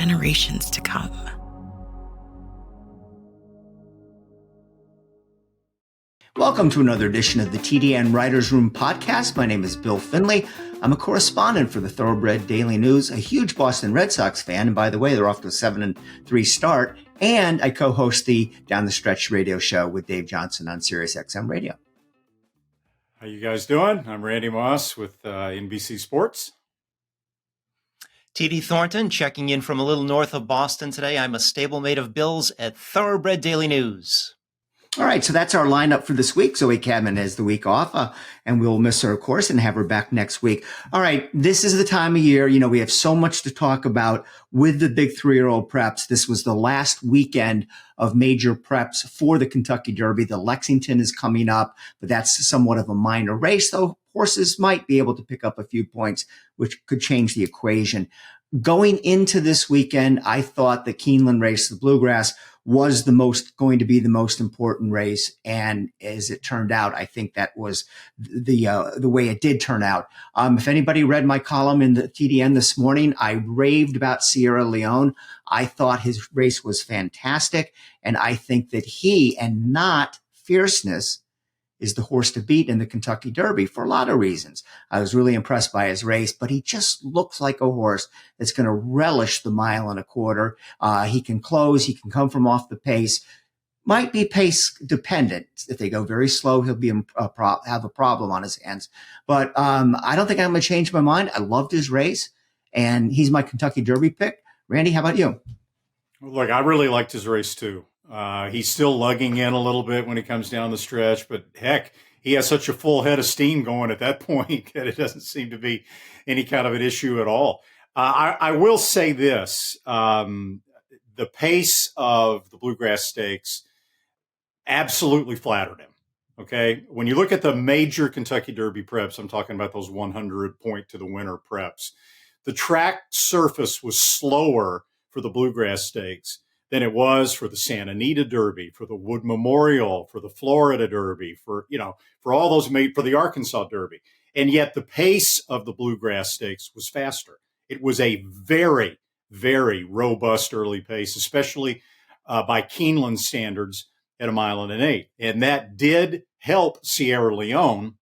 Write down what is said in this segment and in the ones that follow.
generations to come. Welcome to another edition of the TDN Writers Room podcast. My name is Bill Finley. I'm a correspondent for the Thoroughbred Daily News, a huge Boston Red Sox fan. And by the way, they're off to a 7-3 start. And I co-host the Down the Stretch radio show with Dave Johnson on Sirius XM Radio. How you guys doing? I'm Randy Moss with NBC Sports. TD Thornton checking in from a little north of Boston today. I'm a stablemate of Bill's at Thoroughbred Daily News. All right, so that's our lineup for this week. Zoe Cadman has the week off, and we'll miss her, of course, and have her back next week. All right, this is the time of year. You know, we have so much to talk about with the big 3-year-old preps. This was the last weekend of major preps for the Kentucky Derby. The Lexington is coming up, but that's somewhat of a minor race, though horses might be able to pick up a few points, which could change the equation. Going into this weekend, I thought the Keeneland race, the Bluegrass, was going to be the most important race. And as it turned out, I think that was the way it did turn out. If anybody read my column in the TDN this morning, I raved about Sierra Leone. I thought his race was fantastic. And I think that he, and not Fierceness, is the horse to beat in the Kentucky Derby for a lot of reasons. I was really impressed by his race, but he just looks like a horse that's going to relish the 1.25 miles. He can close. He can come from off the pace. Might be pace dependent. If they go very slow, he'll be have a problem on his hands. But I don't think I'm going to change my mind. I loved his race, and he's my Kentucky Derby pick. Randy, how about you? Look, I really liked his race too. He's still lugging in a little bit when he comes down the stretch, but heck, he has such a full head of steam going at that point that it doesn't seem to be any kind of an issue at all. I will say this, the pace of the Bluegrass Stakes absolutely flattered him. Okay. When you look at the major Kentucky Derby preps, I'm talking about those 100 point to the winner preps, the track surface was slower for the Bluegrass Stakes than it was for the Santa Anita Derby, for the Wood Memorial, for the Florida Derby, for all those for the Arkansas Derby. And yet the pace of the Bluegrass Stakes was faster. It was a very, very robust early pace, especially by Keeneland standards at 1.8 miles. And that did help Sierra Leone,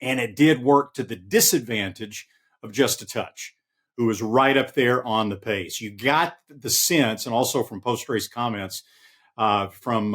and it did work to the disadvantage of Just a Touch, who was right up there on the pace. You got the sense, and also from post-race comments from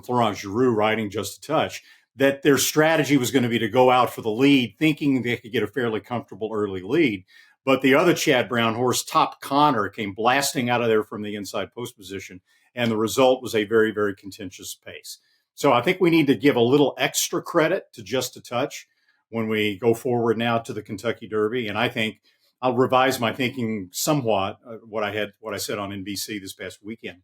Florent Giroux writing Just a Touch, that their strategy was going to be to go out for the lead, thinking they could get a fairly comfortable early lead. But the other Chad Brown horse, Top Connor, came blasting out of there from the inside post position, and the result was a very, very contentious pace. So I think we need to give a little extra credit to Just a Touch when we go forward now to the Kentucky Derby, and I think I'll revise my thinking somewhat, what I said on NBC this past weekend.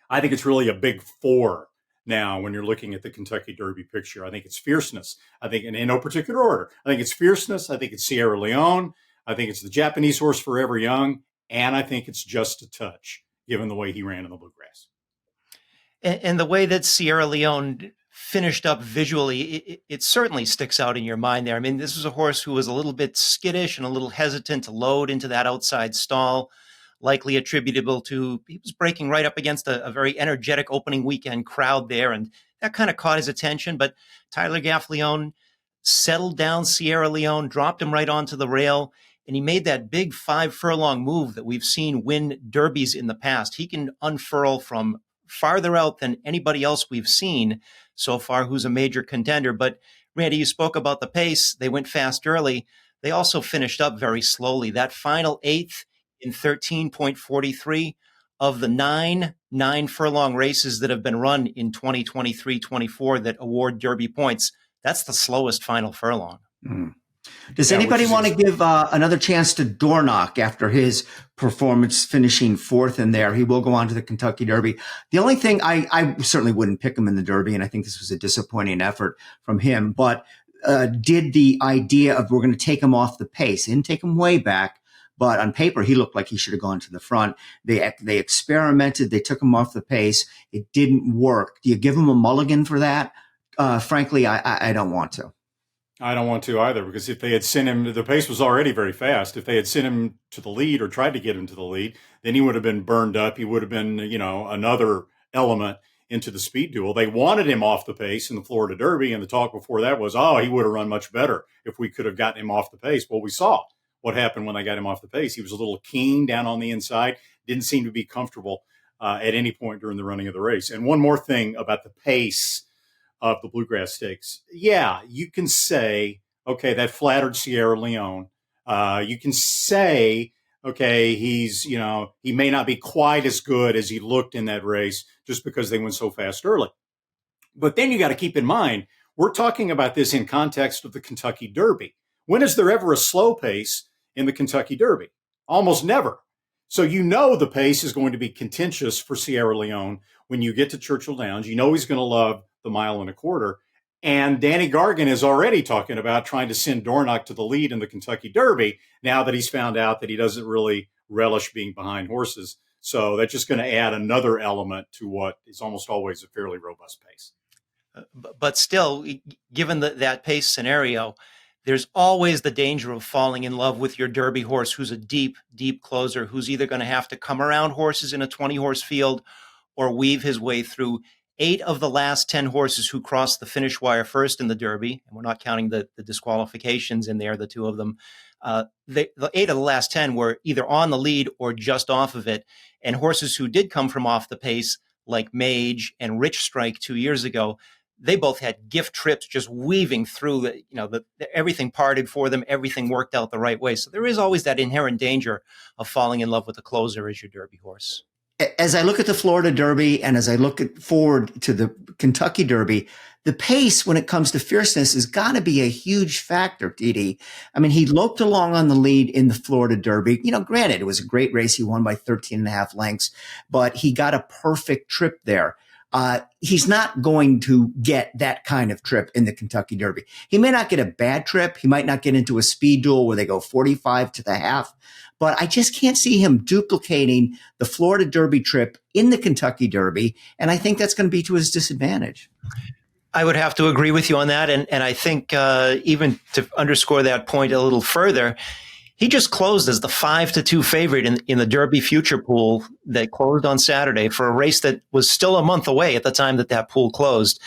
I think it's really a big 4 now when you're looking at the Kentucky Derby picture. I think it's Fierceness. I think in no particular order. I think it's Fierceness. I think it's Sierra Leone. I think it's the Japanese horse Forever Young. And I think it's Just a Touch, given the way he ran in the Bluegrass. And the way that Sierra Leone finished up visually, it certainly sticks out in your mind there. I mean, this was a horse who was a little bit skittish and a little hesitant to load into that outside stall, likely attributable to he was breaking right up against a very energetic opening weekend crowd there, and that kind of caught his attention. But Tyler Gaffalione settled down Sierra Leone, dropped him right onto the rail, and he made that big 5-furlong move that we've seen win derbies in the past. He can unfurl from farther out than anybody else we've seen so far who's a major contender. But Randy, you spoke about the pace. They went fast early. They also finished up very slowly. That final 8th in 13.43 of the 9 furlong races that have been run in 2023-24 that award Derby points, that's the slowest final furlong. Does anybody want to give another chance to Dornoch after his performance finishing 4th in there? He will go on to the Kentucky Derby. The only thing, I certainly wouldn't pick him in the Derby, and I think this was a disappointing effort from him, but did the idea of we're going to take him off the pace. Didn't take him way back, but on paper, he looked like he should have gone to the front. They experimented. They took him off the pace. It didn't work. Do you give him a mulligan for that? Frankly, I don't want to. I don't want to either, because if they had sent him, the pace was already very fast. If they had sent him to the lead or tried to get him to the lead, then he would have been burned up. He would have been, another element into the speed duel. They wanted him off the pace in the Florida Derby, and the talk before that was, oh, he would have run much better if we could have gotten him off the pace. Well, we saw what happened when they got him off the pace. He was a little keen down on the inside, didn't seem to be comfortable at any point during the running of the race. And one more thing about the pace of the Bluegrass Stakes. Yeah, you can say, okay, that flattered Sierra Leone. You can say, okay, he may not be quite as good as he looked in that race just because they went so fast early. But then you got to keep in mind, we're talking about this in context of the Kentucky Derby. When is there ever a slow pace in the Kentucky Derby? Almost never. So the pace is going to be contentious for Sierra Leone when you get to Churchill Downs. You know he's going to love the 1.25 miles. And Danny Gargan is already talking about trying to send Dornoch to the lead in the Kentucky Derby now that he's found out that he doesn't really relish being behind horses. So that's just going to add another element to what is almost always a fairly robust pace. But still, given that pace scenario, there's always the danger of falling in love with your Derby horse who's a deep, deep closer, who's either going to have to come around horses in a 20-horse field or weave his way through. 8 of the last 10 horses who crossed the finish wire first in the Derby, and we're not counting the disqualifications in there, the 2 of them, the 8 of the last 10 were either on the lead or just off of it. And horses who did come from off the pace, like Mage and Rich Strike 2 years ago, they both had gift trips just weaving through everything parted for them. Everything worked out the right way. So there is always that inherent danger of falling in love with the closer as your Derby horse. As I look at the Florida Derby and as I look forward to the Kentucky Derby, the pace when it comes to fierceness has got to be a huge factor, TD. I mean, he loped along on the lead in the Florida Derby. Granted, it was a great race. He won by 13 and a half lengths, but he got a perfect trip there. He's not going to get that kind of trip in the Kentucky Derby. He may not get a bad trip. He might not get into a speed duel where they go 45 to the half, but I just can't see him duplicating the Florida Derby trip in the Kentucky Derby. And I think that's going to be to his disadvantage. I would have to agree with you on that. And I think even to underscore that point a little further, he just closed as the 5-2 favorite in the Derby future pool that closed on Saturday for a race that was still a month away at the time that pool closed.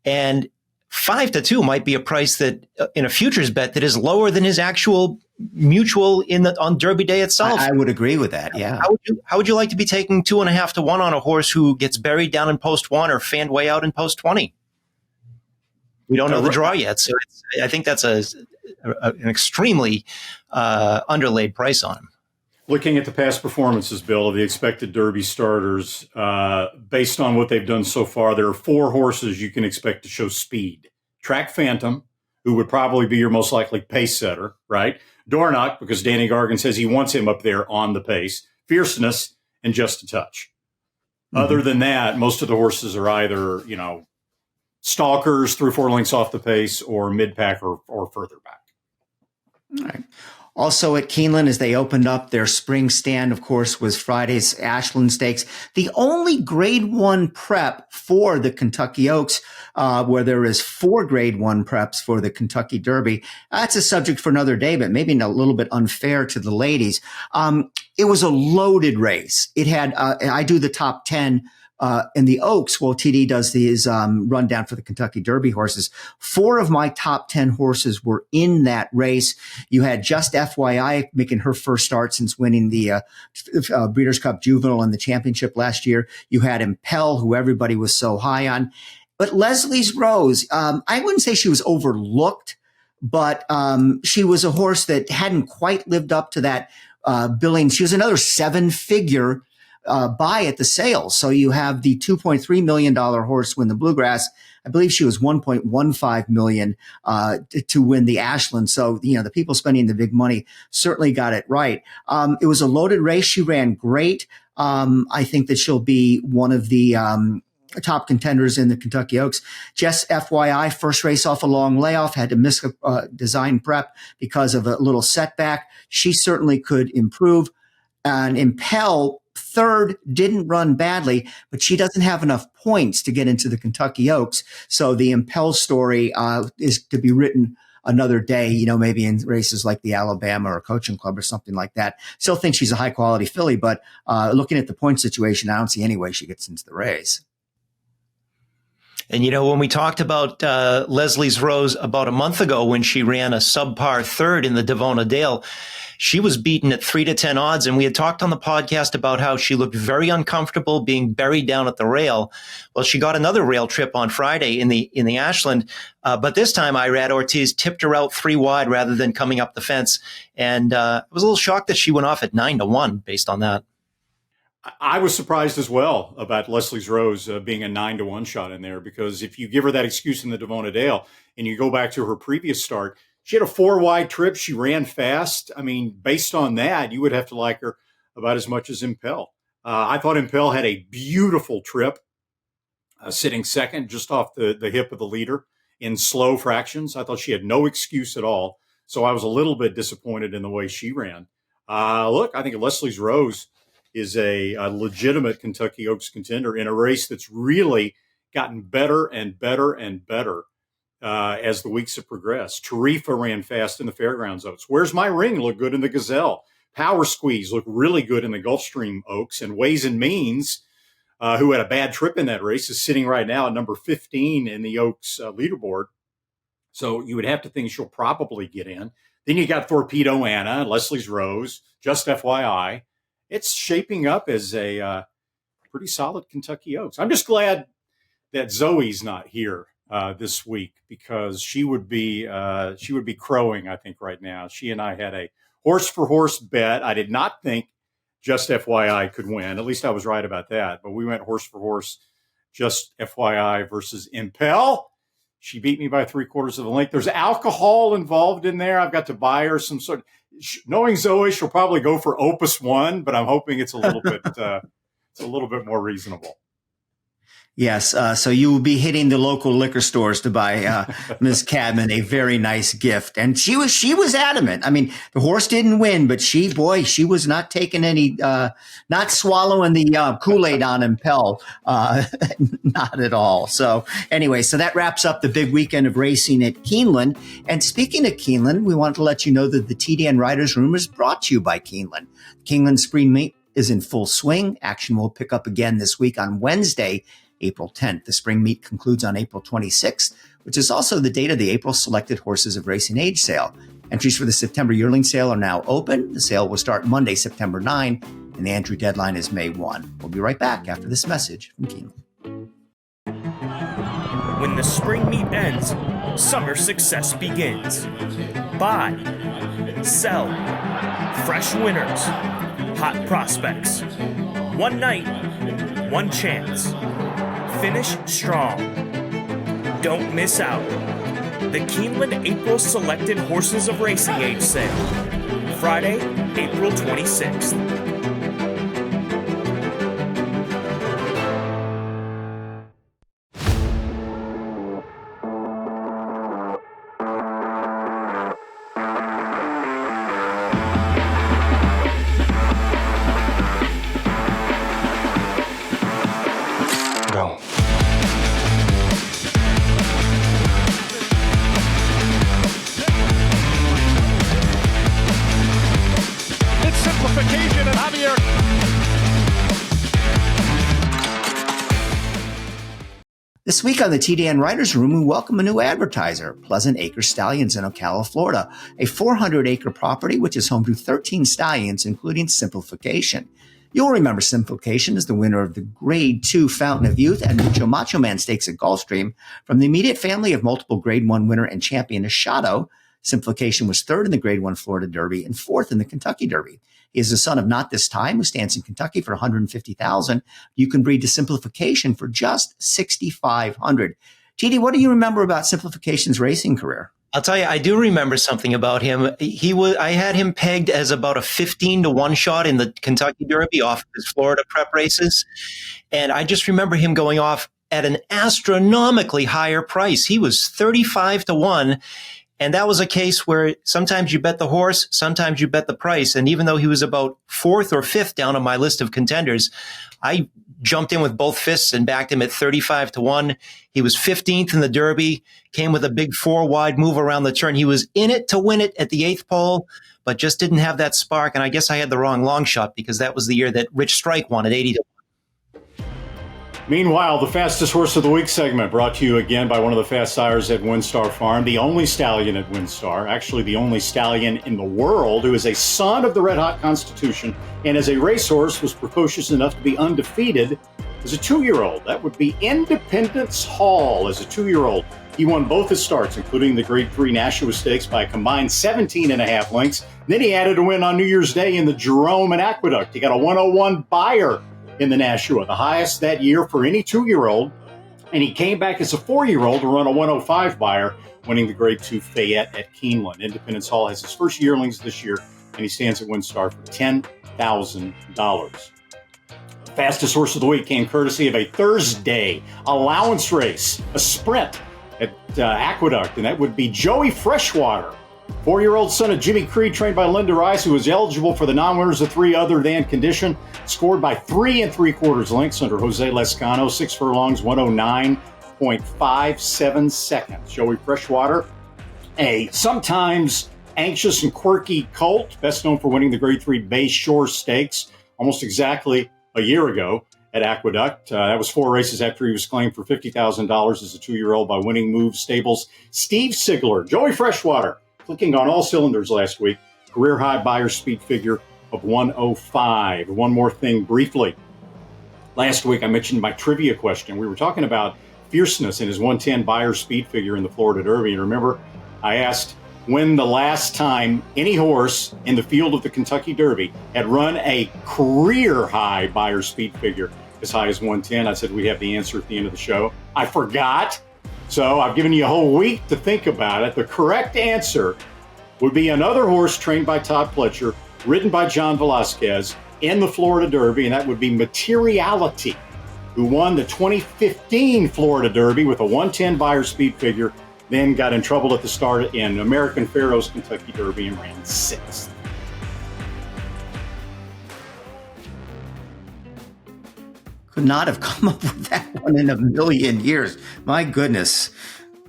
And 5-2 might be a price that in a futures bet that is lower than his actual mutual on Derby Day itself. I would agree with that. Yeah. How would you like to be taking 2.5 to 1 on a horse who gets buried down in post 1 or fanned way out in post 20? We don't know the draw yet, so I think that's an extremely underlaid price on him. Looking at the past performances, Bill, of the expected Derby starters, based on what they've done so far, there are 4 horses you can expect to show speed. Track Phantom, who would probably be your most likely pace setter, right? Dornoch, because Danny Gargan says he wants him up there on the pace. Fierceness, and Just a Touch. Mm-hmm. Other than that, most of the horses are either, stalkers 3-4 lengths off the pace or mid-pack or further back. All right. Also at Keeneland, as they opened up their spring stand, of course, was Friday's Ashland Stakes. The only Grade 1 prep for the Kentucky Oaks, where there is 4 Grade 1 preps for the Kentucky Derby. That's a subject for another day, but maybe a little bit unfair to the ladies. It was a loaded race. It had, I do the top 10 in the Oaks, well, TD does his rundown for the Kentucky Derby horses. 4 of my top 10 horses were in that race. You had Just FYI making her first start since winning the Breeders' Cup Juvenile and the championship last year. You had Impel, who everybody was so high on. But Leslie's Rose, I wouldn't say she was overlooked, but she was a horse that hadn't quite lived up to that billing. She was another 7-figure buy at the sales. So you have the $2.3 million horse win the Bluegrass. I believe she was $1.15 million to win the Ashland. So, the people spending the big money certainly got it right. It was a loaded race. She ran great. I think that she'll be one of the top contenders in the Kentucky Oaks. Just FYI, first race off a long layoff, had to miss a design prep because of a little setback. She certainly could improve. And Impel, third, didn't run badly, but she doesn't have enough points to get into the Kentucky Oaks. So the Impel story is to be written another day, maybe in races like the Alabama or Coaching Club or something like that. Still think she's a high quality filly, but looking at the point situation, I don't see any way she gets into the race. And, when we talked about Leslie's Rose about a month ago when she ran a subpar third in the Devona Dale, she was beaten at 3-10 odds. And we had talked on the podcast about how she looked very uncomfortable being buried down at the rail. Well, she got another rail trip on Friday in the Ashland. But this time, Irad Ortiz tipped her out 3 wide rather than coming up the fence. And I was a little shocked that she went off at 9-1 based on that. I was surprised as well about Leslie's Rose being a 9-1 shot in there, because if you give her that excuse in the Devona Dale and you go back to her previous start, she had a 4 wide trip. She ran fast. I mean, based on that, you would have to like her about as much as Impel. I thought Impel had a beautiful trip, sitting second just off the hip of the leader in slow fractions. I thought she had no excuse at all. So I was a little bit disappointed in the way she ran. Look, I think Leslie's Rose is a legitimate Kentucky Oaks contender in a race that's really gotten better and better and better as the weeks have progressed. Tarifa ran fast in the Fairgrounds Oaks. Where's My Ring looked good in the Gazelle. Power Squeeze looked really good in the Gulfstream Oaks. And Ways and Means, who had a bad trip in that race, is sitting right now at number 15 in the Oaks leaderboard. So you would have to think she'll probably get in. Then you got Torpedo Anna, Leslie's Rose, Just FYI. It's shaping up as a pretty solid Kentucky Oaks. I'm just glad that Zoe's not here this week, because she would be crowing, I think, right now. She and I had a horse for horse bet. I did not think Just FYI could win. At least I was right about that. But we went horse for horse, Just FYI versus Impel. She beat me by 3/4 of a length. There's alcohol involved in there. I've got to buy her some sort of. Knowing Zoe, she'll probably go for Opus 1, but I'm hoping it's a little bit more reasonable. Yes. So you will be hitting the local liquor stores to buy Ms. Cadman a very nice gift. And she was adamant. I mean, the horse didn't win, but she was not taking any, not swallowing the Kool-Aid on Impel. Not at all. So anyway, so that wraps up the big weekend of racing at Keeneland. And speaking of Keeneland, we want to let you know that the TDN Riders Room is brought to you by Keeneland. Keeneland Spring Meet is in full swing. Action will pick up again this week on Wednesday, April 10th. The spring meet concludes on April 26th, which is also the date of the April Selected Horses of Racing Age sale. Entries for the September yearling sale are now open. The sale will start Monday, September 9, and the entry deadline is May 1. We'll be right back after this message from Keeneland. When the spring meet ends, summer success begins. Buy, sell, fresh winners, hot prospects. One night, one chance. Finish strong. Don't miss out. The Keeneland April Selected Horses of Racing Age sale. Friday, April 26th. This week on the TDN Writers Room, we welcome a new advertiser, Pleasant Acres Stallions in Ocala, Florida, a 400-acre property which is home to 13 stallions, including Simplification. You'll remember Simplification as the winner of the Grade 2 Fountain of Youth and Mucho Macho Man Stakes at Gulfstream. From the immediate family of multiple Grade 1 winner and champion Ashado, Simplification was third in the Grade 1 Florida Derby and fourth in the Kentucky Derby. He is the son of Not This Time, who stands in Kentucky for $150,000. You can breed to Simplification for just $6,500. TD, what do you remember about Simplification's racing career? I'll tell you, I do remember something about him. I had him pegged as about a 15-1 shot in the Kentucky Derby off his Florida prep races. And I just remember him going off at an astronomically higher price. He was 35-1. And that was a case where sometimes you bet the horse, sometimes you bet the price. And even though he was about fourth or fifth down on my list of contenders, I jumped in with both fists and backed him at 35-1. He was 15th in the Derby, came with a big 4-wide move around the turn. He was in it to win it at the 8th pole, but just didn't have that spark. And I guess I had the wrong long shot because that was the year that Rich Strike won at 80-1. Meanwhile, the fastest horse of the week segment brought to you again by one of the fast sires at WinStar Farm, the only stallion at WinStar, actually the only stallion in the world who is a son of the Red Hot Constitution and as a racehorse was precocious enough to be undefeated as a 2-year-old. That would be Independence Hall as a 2-year-old. He won both his starts, including the Grade 3 Nashua Stakes by a combined 17.5 lengths. Then he added a win on New Year's Day in the Jerome and Aqueduct. He got a 101 Beyer in the Nashua, the highest that year for any 2-year-old. And he came back as a 4-year-old to run a 105 Beyer, winning the Grade 2 Fayette at Keeneland. Independence Hall has his first yearlings this year, and he stands at WinStar for $10,000. The fastest horse of the week came courtesy of a Thursday allowance race, a sprint at Aqueduct, and that would be Joey Freshwater, 4-year-old son of Jimmy Creed, trained by Linda Rice, who was eligible for the non-winners of 3 other than condition, scored by 3 3/4 lengths under Jose Lescano, 6 furlongs, 109.57 seconds. Joey Freshwater, a sometimes anxious and quirky colt, best known for winning the Grade 3 Bay Shore Stakes almost exactly a year ago at Aqueduct. That was 4 races after he was claimed for $50,000 as a 2-year-old by Winning Move Stables' Steve Sigler. Joey Freshwater, clicking on all cylinders last week, career high Beyer speed figure of 105. One more thing briefly. Last week I mentioned my trivia question. We were talking about fierceness in his 110 Beyer speed figure in the Florida Derby. And remember, I asked when the last time any horse in the field of the Kentucky Derby had run a career high Beyer speed figure as high as 110. I said we'd have the answer at the end of the show. I forgot. So I've given you a whole week to think about it. The correct answer would be another horse trained by Todd Pletcher, ridden by John Velasquez in the Florida Derby, and that would be Materiality, who won the 2015 Florida Derby with a 110 Beyer speed figure, then got in trouble at the start in American Pharoah's Kentucky Derby and ran 6th. Could not have come up with that one in a million years. My goodness.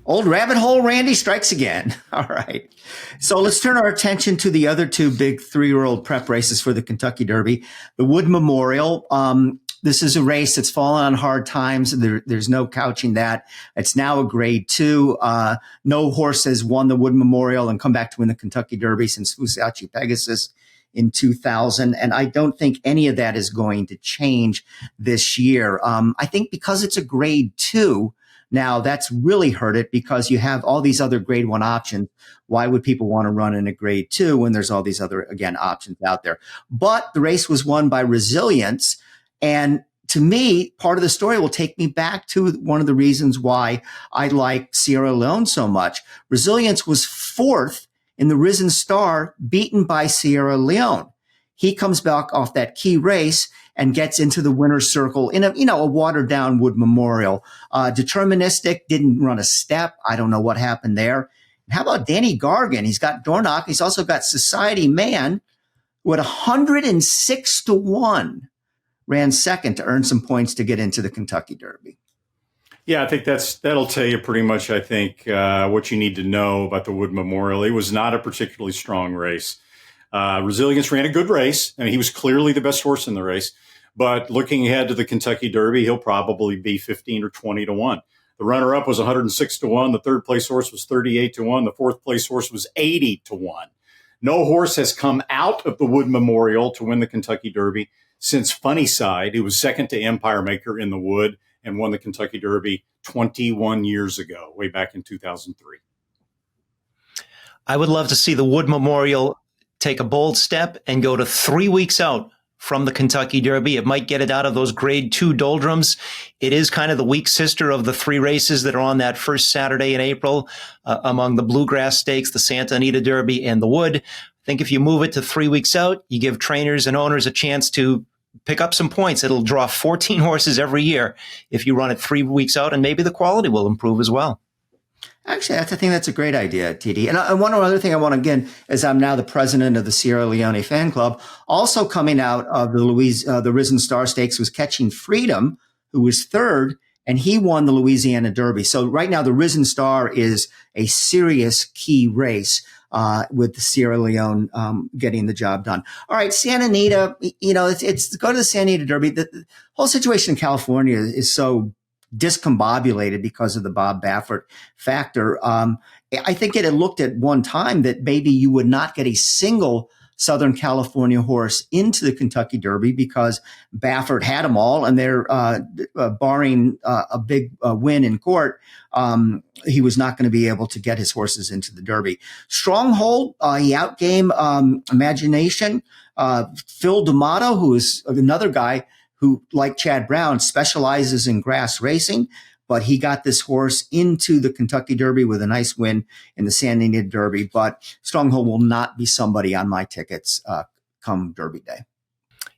Old rabbit hole Randy strikes again. All right. So let's turn our attention to the other 2 big 3-year-old prep races for the Kentucky Derby. The Wood Memorial. This is a race that's fallen on hard times. There's no couching that. It's now a Grade 2. No horse has won the Wood Memorial and come back to win the Kentucky Derby since Fusacci Pegasus in 2000. And I don't think any of that is going to change this year. I think because it's a Grade 2, now that's really hurt it because you have all these other Grade 1 options. Why would people want to run in a Grade 2 when there's all these other, again, options out there? But the race was won by Resilience. And to me, part of the story will take me back to one of the reasons why I like Sierra Leone so much. Resilience was 4th in the Risen Star, beaten by Sierra Leone. He comes back off that key race and gets into the winner's circle in a watered down Wood Memorial. Deterministic, didn't run a step. I don't know what happened there. And how about Danny Gargan? He's got Dornock. He's also got Society Man, who at 106-1 ran 2nd to earn some points to get into the Kentucky Derby. Yeah, I think that'll tell you pretty much, I think, what you need to know about the Wood Memorial. It was not a particularly strong race. Resilience ran a good race. I mean, he was clearly the best horse in the race. But looking ahead to the Kentucky Derby, he'll probably be 15 or 20-1. The runner-up was 106-1. The 3rd place horse was 38-1. The 4th place horse was 80-1. No horse has come out of the Wood Memorial to win the Kentucky Derby since Funnyside, who was 2nd to Empire Maker in the Wood and won the Kentucky Derby 21 years ago, way back in 2003. I would love to see the Wood Memorial take a bold step and go to 3 weeks out from the Kentucky Derby. It might get it out of those Grade 2 doldrums. It is kind of the weak sister of the 3 races that are on that first Saturday in April among the Bluegrass Stakes, the Santa Anita Derby, and the Wood. I think if you move it to 3 weeks out, you give trainers and owners a chance to pick up some points. It'll draw 14 horses every year if you run it 3 weeks out, and maybe the quality will improve as well. Actually, I think that's a great idea, TD. And one other thing I want to, again, as I'm now the president of the Sierra Leone fan club, also coming out of the Risen Star Stakes was Catching Freedom, who was third, and he won the Louisiana Derby. So right now, the Risen Star is a serious key race with the Sierra Leone getting the job done. All right, Santa Anita, it's go to the Santa Anita Derby. The whole situation in California is so discombobulated because of the Bob Baffert factor. I think it had looked at one time that maybe you would not get a single Southern California horse into the Kentucky Derby because Baffert had them all, and they're barring a big win in court, he was not going to be able to get his horses into the Derby. Stronghold, he outgame Imagination. Phil D'Amato, who is another guy who, like Chad Brown, specializes in grass racing, but he got this horse into the Kentucky Derby with a nice win in the Santa Anita Derby. But Stronghold will not be somebody on my tickets come Derby Day.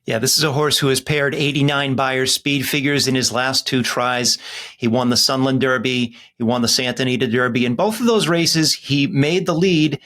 Yeah, this is a horse who has paired 89 Beyer speed figures in his last two tries. He won the Sunland Derby. He won the Santa Anita Derby. In both of those races, he made the lead,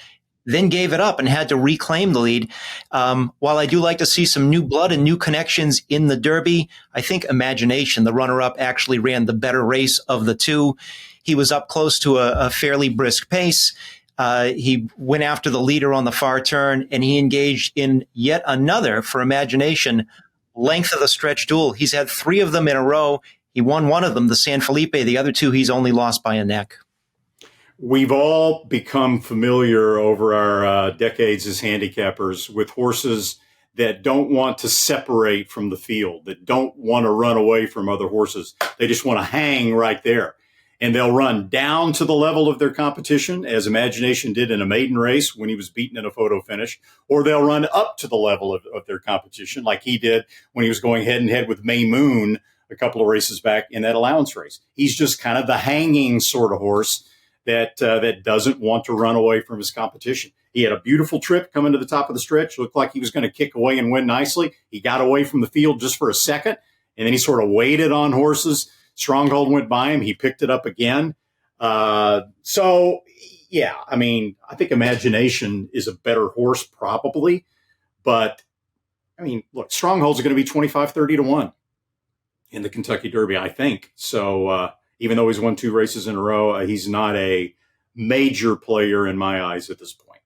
then gave it up and had to reclaim the lead. While I do like to see some new blood and new connections in the Derby, I think Imagination, the runner-up, actually ran the better race of the two. He was up close to a fairly brisk pace. He went after the leader on the far turn, and he engaged in yet another, for Imagination, length of the stretch duel. He's had three of them in a row. He won one of them, the San Felipe. The other two, he's only lost by a neck. We've all become familiar over our decades as handicappers with horses that don't want to separate from the field, that don't want to run away from other horses. They just want to hang right there. And they'll run down to the level of their competition, as Imagination did in a maiden race when he was beaten in a photo finish, or they'll run up to the level of their competition, like he did when he was going head-and-head with May Moon a couple of races back in that allowance race. He's just kind of the hanging sort of horse that doesn't want to run away from his competition. He had a beautiful trip coming to the top of the stretch. Looked like he was going to kick away and win nicely. He got away from the field just for a second, and then he sort of waited on horses. Stronghold went by him. He picked it up again. So, yeah, I mean, I think Imagination is a better horse probably. But, I mean, look, Stronghold's going to be 25-30 to 1 in the Kentucky Derby, I think. So, even though he's won two races in a row, he's not a major player in my eyes at this point.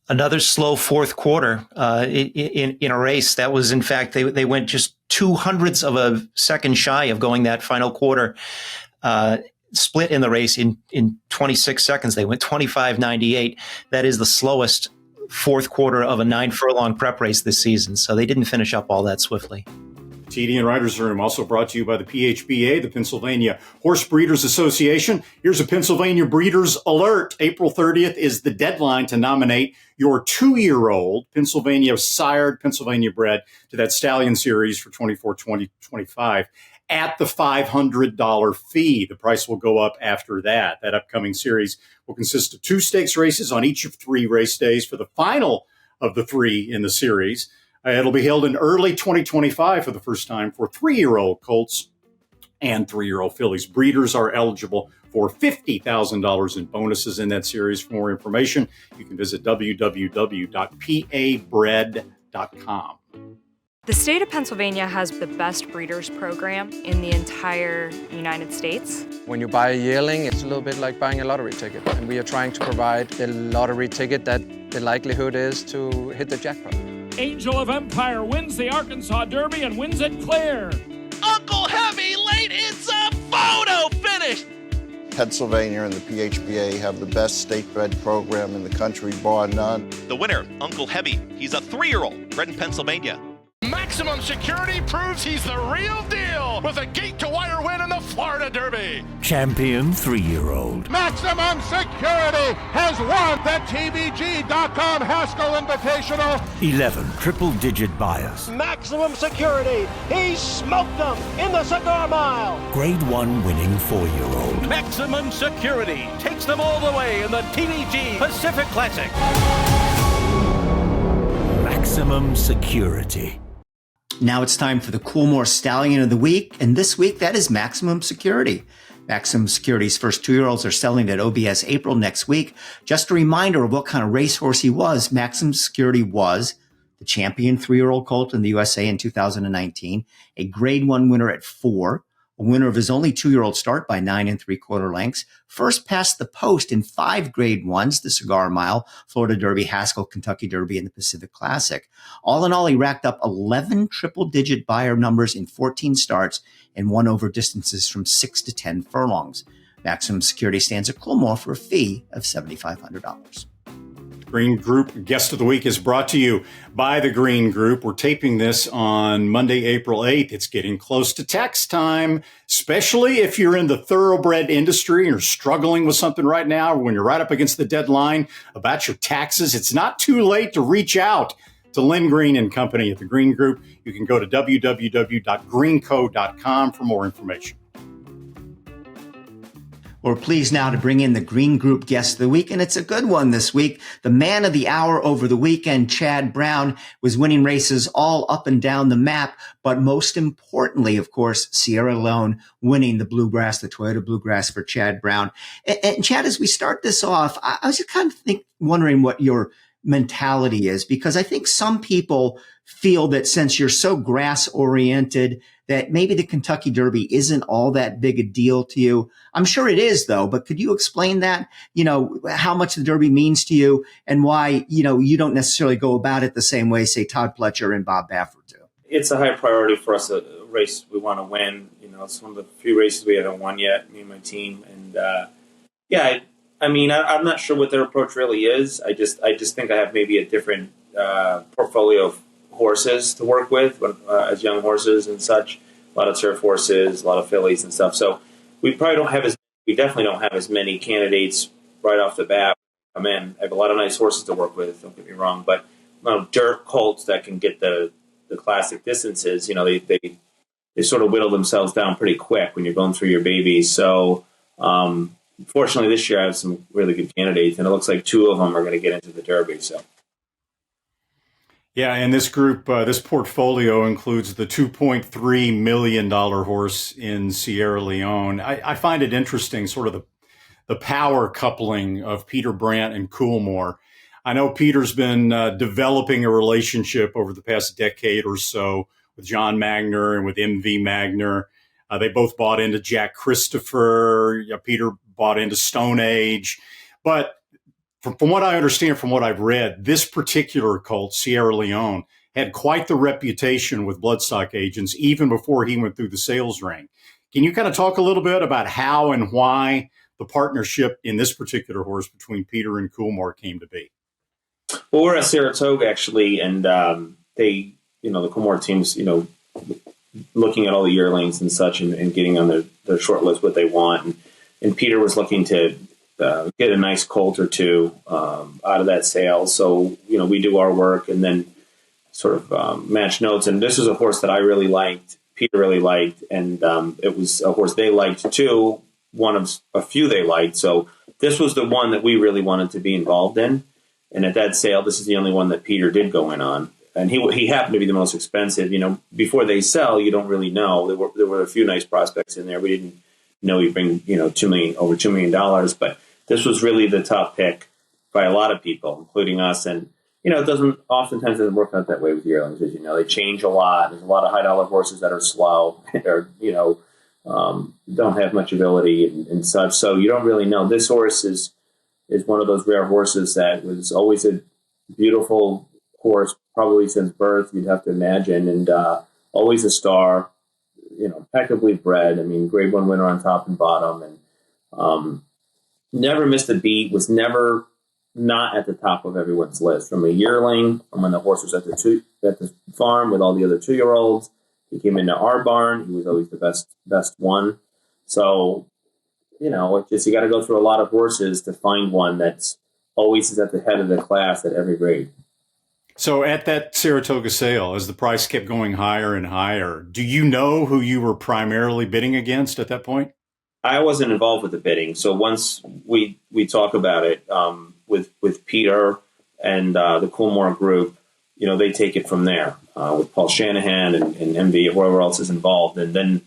Another slow fourth quarter in a race that was, in fact, they went just 0.02 of a second shy of going that final quarter. Split in the race in 26 seconds. They went 25.98. That is the slowest fourth quarter of a 9-furlong prep race this season. So they didn't finish up all that swiftly. TDN Writers Room, also brought to you by the PHBA, the Pennsylvania Horse Breeders Association. Here's a Pennsylvania Breeders alert. April 30th is the deadline to nominate your 2-year-old Pennsylvania sired, Pennsylvania bred to that Stallion Series for 24-2025 at the $500 fee. The price will go up after that. That upcoming series will consist of 2 stakes races on each of 3 race days for the final of the 3 in the series. It'll be held in early 2025 for the first time for 3-year-old colts and 3-year-old fillies. Breeders are eligible for $50,000 in bonuses in that series. For more information, you can visit www.pabred.com. The state of Pennsylvania has the best breeders program in the entire United States. When you buy a yearling, it's a little bit like buying a lottery ticket. And we are trying to provide the lottery ticket that the likelihood is to hit the jackpot. Angel of Empire wins the Arkansas Derby and wins it clear. Uncle Heavy late, it's a photo finish. Pennsylvania and the PHBA have the best state-bred program in the country, bar none. The winner, Uncle Heavy, he's a 3-year-old bred in Pennsylvania. Maximum Security proves he's the real deal with a gate-to-wire win in the Florida Derby. Champion 3-year-old. Maximum Security has won the TVG.com Haskell Invitational. 11 triple-digit buyers. Maximum Security, he smoked them in the Cigar Mile. Grade 1 winning 4-year-old. Maximum Security takes them all the way in the TVG Pacific Classic. Maximum Security. Now it's time for the Coolmore Stallion of the Week, and this week that is Maximum Security. Maximum Security's first 2-year-olds are selling at OBS April next week. Just a reminder of what kind of racehorse he was. Maximum Security was the champion 3-year-old colt in the USA in 2019, a grade 1 winner at 4, a winner of his only 2-year-old start by 9 3/4 lengths, first past the post in 5 grade 1s, the Cigar Mile, Florida Derby, Haskell, Kentucky Derby, and the Pacific Classic. All in all, he racked up 11 triple-digit buyer numbers in 14 starts and won over distances from 6 to 10 furlongs. Maximum Security stands at Coolmore for a fee of $7,500. Green Group Guest of the Week is brought to you by the Green Group. We're taping this on Monday, April 8th. It's getting close to tax time, especially if you're in the thoroughbred industry and you're struggling with something right now, or when you're right up against the deadline about your taxes. It's not too late to reach out to Lynn Green and Company at the Green Group. You can go to www.greenco.com for more information. We're pleased now to bring in the Green Group Guest of the Week, and it's a good one this week. The man of the hour over the weekend, Chad Brown, was winning races all up and down the map, but most importantly, of course, Sierra Leone winning the Bluegrass, the Toyota Bluegrass for Chad Brown. And Chad, as we start this off, I was just kind of wondering what your mentality is, because I think some people feel that since you're so grass oriented, that maybe the Kentucky Derby isn't all that big a deal to you. I'm sure it is, though, but could you explain that, how much the Derby means to you and why, you don't necessarily go about it the same way, say, Todd Pletcher and Bob Baffert do? It's a high priority for us, a race we want to win. It's one of the few races we haven't won yet, me and my team. And, I'm not sure what their approach really is. I just think I have maybe a different portfolio of horses to work with as young horses and such. A lot of turf horses, a lot of fillies and stuff. So we definitely don't have as many candidates right off the bat come in. I have a lot of nice horses to work with, don't get me wrong, but dirt colts that can get the classic distances, they sort of whittle themselves down pretty quick when you're going through your babies. So fortunately this year I have some really good candidates, and it looks like 2 of them are going to get into the Derby. So. Yeah, and this group, this portfolio includes the $2.3 million horse in Sierra Leone. I find it interesting, sort of the power coupling of Peter Brandt and Coolmore. I know Peter's been developing a relationship over the past decade or so with John Magner and with MV Magner. They both bought into Jack Christopher. Peter bought into Stone Age. But from what I understand, from what I've read, this particular colt, Sierra Leone, had quite the reputation with bloodstock agents even before he went through the sales ring. Can you kind of talk a little bit about how and why the partnership in this particular horse between Peter and Coolmore came to be? Well, we're at Saratoga, actually, and the Coolmore team's, looking at all the yearlings and such and getting on their short list what they want. And Peter was looking to get a nice colt or 2 out of that sale. So, we do our work and then sort of match notes. And this is a horse that I really liked, Peter really liked, and it was a horse they liked too, one of a few they liked. So this was the one that we really wanted to be involved in. And at that sale, this is the only one that Peter did go in on. And he happened to be the most expensive. Before they sell, you don't really know. There were a few nice prospects in there. We didn't know he'd bring, over $2 million, but this was really the top pick by a lot of people, including us. And, it oftentimes doesn't work out that way with yearlings, as you know. They change a lot. There's a lot of high-dollar horses that are slow or, don't have much ability and such. So you don't really know. This horse is one of those rare horses that was always a beautiful horse, probably since birth, you'd have to imagine, and always a star, impeccably bred. I mean, grade 1 winner on top and bottom, and never missed a beat, was never not at the top of everyone's list. From a yearling, from when the horse was at the farm with all the other 2-year-olds, he came into our barn. He was always the best one. So, it's just, you got to go through a lot of horses to find one that's always is at the head of the class at every grade. So at that Saratoga sale, as the price kept going higher and higher, do you know who you were primarily bidding against at that point? I wasn't involved with the bidding. So once we talk about it with Peter and the Coolmore group, they take it from there with Paul Shanahan and MV, whoever else is involved. And then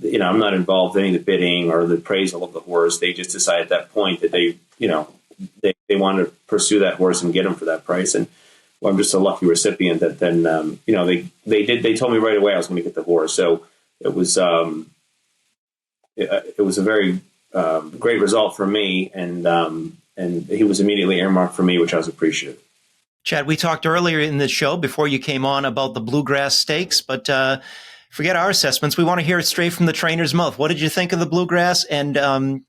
I'm not involved in any of the bidding or the appraisal of the horse. They just decided at that point that they wanted to pursue that horse and get him for that price. And well, I'm just a lucky recipient that then, they told me right away I was going to get the horse. So it was a very great result for me. And he was immediately earmarked for me, which I was appreciative. Chad, we talked earlier in the show before you came on about the Bluegrass Stakes, but forget our assessments. We want to hear it straight from the trainer's mouth. What did you think of the Bluegrass, and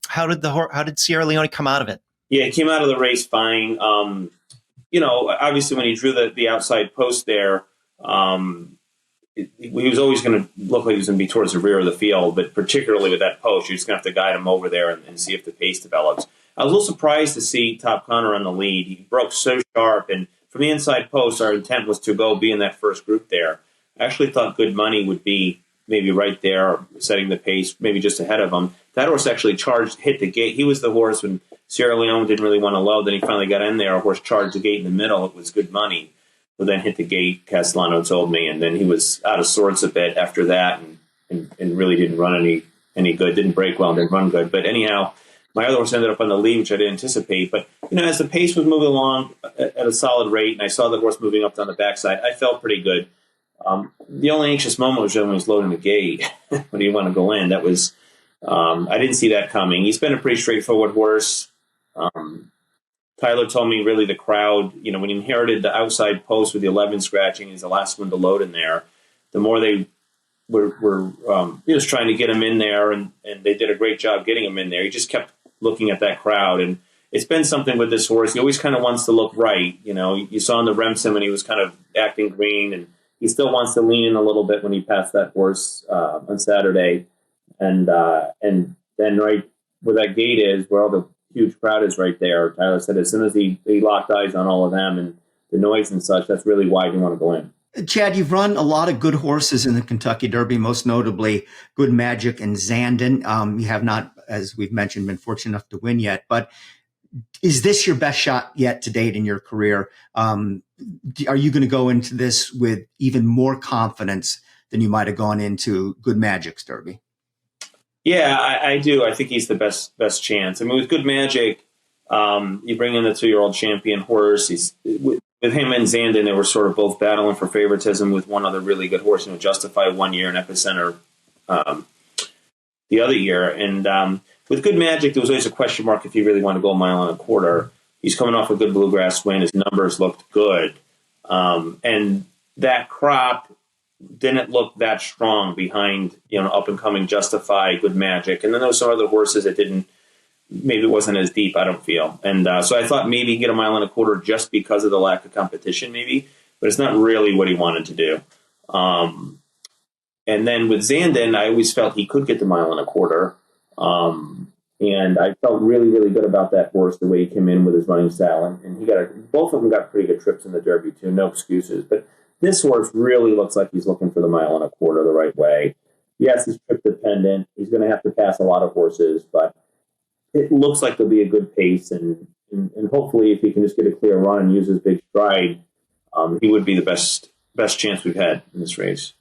how did Sierra Leone come out of it? Yeah, he came out of the race fine. Obviously when he drew the outside post there, he was always going to look like he was going to be towards the rear of the field, but particularly with that post, you're just going to have to guide him over there and see if the pace develops. I was a little surprised to see Top Connor on the lead. He broke so sharp, and from the inside post, our intent was to go be in that first group there. I actually thought Good Money would be maybe right there, setting the pace, maybe just ahead of him. That horse actually hit the gate. He was the horse when Sierra Leone didn't really want to load. Then he finally got in there. A horse charged the gate in the middle. It was Good Money. But then hit the gate, Castellano told me, and then he was out of sorts a bit after that and really didn't run any good. Didn't break well, didn't run good. But anyhow, my other horse ended up on the lead, which I didn't anticipate. But, as the pace was moving along at a solid rate, and I saw the horse moving up down the backside, I felt pretty good. The only anxious moment was when he was loading the gate when he wanted to go in. That was, I didn't see that coming. He's been a pretty straightforward horse. Tyler told me really the crowd, when he inherited the outside post with the 11 scratching, he's the last one to load in there. The more they were just trying to get him in there, and they did a great job getting him in there. He just kept looking at that crowd, and it's been something with this horse. He always kind of wants to look right. You saw in the Remsen when he was kind of acting green, and he still wants to lean in a little bit when he passed that horse on Saturday. And then right where that gate is, where all the huge crowd is right there, Tyler said as soon as he locked eyes on all of them and the noise and such, that's really why he want to go in. Chad, you've run a lot of good horses in the Kentucky Derby, most notably Good Magic and Zandon. You have not, as we've mentioned, been fortunate enough to win yet. But is this your best shot yet to date in your career? Are you going to go into this with even more confidence than you might have gone into Good Magic's Derby? Yeah, I do. I think he's the best chance. I mean, with Good Magic, you bring in the 2-year-old champion horse. With him and Zandon, they were sort of both battling for favoritism with one other really good horse, Justify 1 year and Epicenter the other year. And with Good Magic, there was always a question mark if he really wanted to go a mile and a quarter. He's coming off a good Bluegrass win. His numbers looked good. And that crop didn't look that strong behind, up-and-coming Justify, Good Magic. And then there were some other horses that maybe it wasn't as deep, I don't feel. And so I thought maybe he'd get a mile and a quarter just because of the lack of competition, maybe. But it's not really what he wanted to do. And then with Zandon, I always felt he could get the mile and a quarter. And I felt really, really good about that horse, the way he came in with his running style. And both of them got pretty good trips in the Derby, too. No excuses. But this horse really looks like he's looking for the mile and a quarter the right way. Yes, he's trip dependent. He's going to have to pass a lot of horses, but it looks like there'll be a good pace. And hopefully, if he can just get a clear run and use his big stride, he would be the best chance we've had in this race.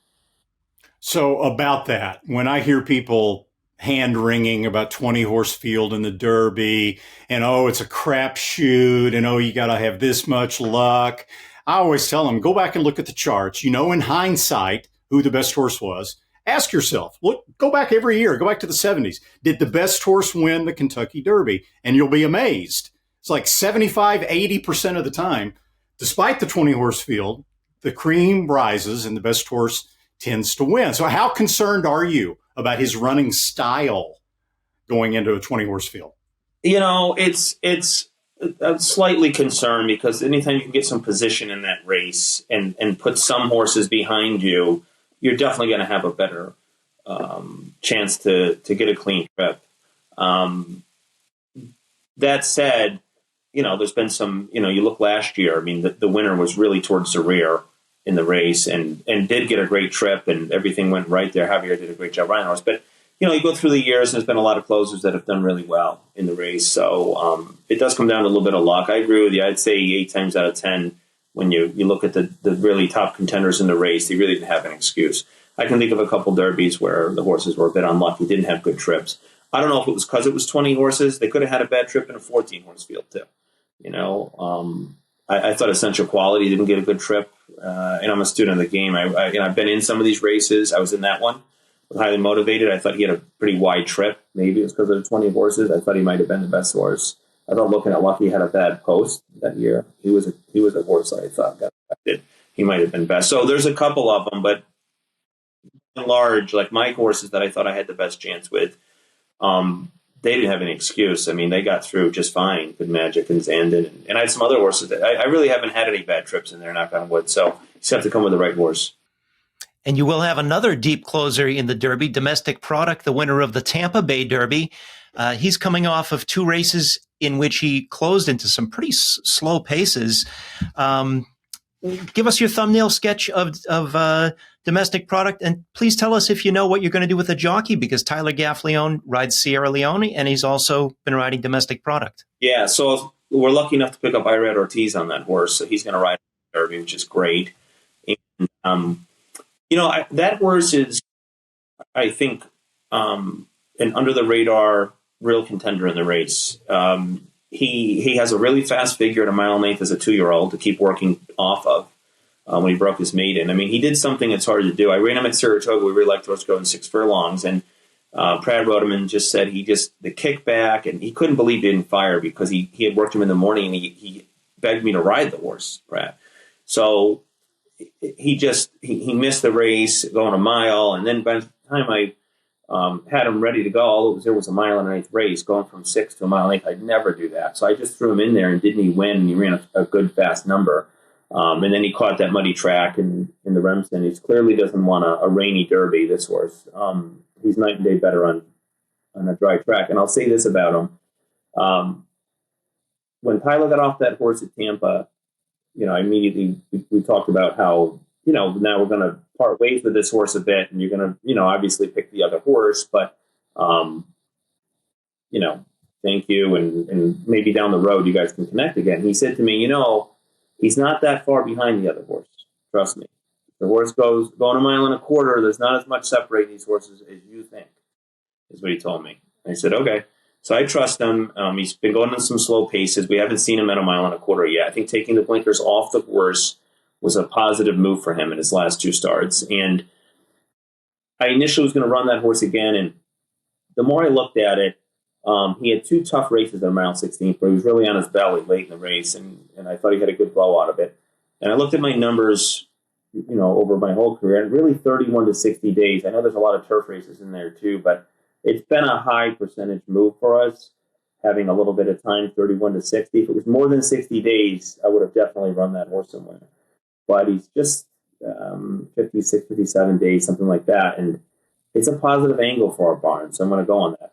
So about that, when I hear people hand-wringing about 20-horse field in the Derby and, it's a crapshoot and, you got to have this much luck, I always tell them, go back and look at the charts. In hindsight, who the best horse was. Ask yourself, go back every year. Go back to the 70s. Did the best horse win the Kentucky Derby? And you'll be amazed. It's like 75, 80% of the time, despite the 20-horse field, the cream rises and the best horse tends to win. So how concerned are you about his running style going into a 20-horse field? It's I'm slightly concerned because anytime you can get some position in that race and put some horses behind you, you're definitely going to have a better chance to get a clean trip. That said, there's been some, you look last year, I mean, the winner was really towards the rear in the race and did get a great trip and everything went right there. Javier did a great job riding horse. But, you go through the years and there's been a lot of closers that have done really well in the race. So it does come down to a little bit of luck. I agree with you. I'd say 8 times out of 10, when you look at the really top contenders in the race, they really didn't have an excuse. I can think of a couple derbies where the horses were a bit unlucky, didn't have good trips. I don't know if it was because it was 20 horses. They could have had a bad trip in a 14-horse field too. I thought Essential Quality didn't get a good trip, and I'm a student of the game. I've been in some of these races. I was in that one. Was highly motivated. I thought he had a pretty wide trip. Maybe it was because of the 20 horses. I thought he might have been the best horse. I thought Looking at Lucky had a bad post that year. He was a horse I thought got affected. He might have been best. So there's a couple of them, but in large, like my horses that I thought I had the best chance with, they didn't have any excuse. I mean, they got through just fine. Good Magic and Zandon. And I had some other horses that I really haven't had any bad trips in there, knock on wood. So you just have to come with the right horse. And you will have another deep closer in the Derby, Domestic Product, the winner of the Tampa Bay Derby. He's coming off of 2 races in which he closed into some pretty slow paces. Give us your thumbnail sketch of Domestic Product, and please tell us if you know what you're going to do with a jockey, because Tyler Gaffleone rides Sierra Leone, and he's also been riding Domestic Product. Yeah, so we're lucky enough to pick up Irad Ortiz on that horse, so he's going to ride the Derby, which is great. And, that horse is, I think, an under-the-radar real contender in the race. He has a really fast figure at a mile and eighth as a 2-year-old to keep working off of when he broke his maiden. I mean, he did something that's hard to do. I ran him at Saratoga. We really liked horse going 6 furlongs, and Brad Rodeman just said the kickback, and he couldn't believe he didn't fire because he had worked him in the morning, and he begged me to ride the horse, Brad. So he missed the race going a mile, and then by the time I had him ready to go, there was a mile and an eighth race going from 6 to a mile and eighth. I'd never do that. So I just threw him in there, and didn't he win? And he ran a good fast number. And then he caught that muddy track in the Remsen. He clearly doesn't want a rainy Derby, this horse. He's night and day better on a dry track. And I'll say this about him. When Tyler got off that horse at Tampa, immediately we talked about how, now we're going to part ways with this horse a bit, and you're going to, obviously pick the other horse, but, thank you. And maybe down the road, you guys can connect again. He said to me, he's not that far behind the other horse. Trust me. The horse going a mile and a quarter, there's not as much separating these horses as you think, is what he told me. I said, okay. So I trust him. He's been going on some slow paces. We haven't seen him at a mile and a quarter yet. I think taking the blinkers off the horse was a positive move for him in his last 2 starts. And I initially was going to run that horse again. And the more I looked at it, he had 2 tough races at mile 16, where he was really on his belly late in the race. And I thought he had a good blow out of it. And I looked at my numbers, over my whole career, and really 31 to 60 days. I know there's a lot of turf races in there too, but it's been a high percentage move for us, having a little bit of time, 31 to 60. If it was more than 60 days, I would have definitely run that horse somewhere. But he's just 56, 57 days, something like that. And it's a positive angle for our barn, so I'm going to go on that.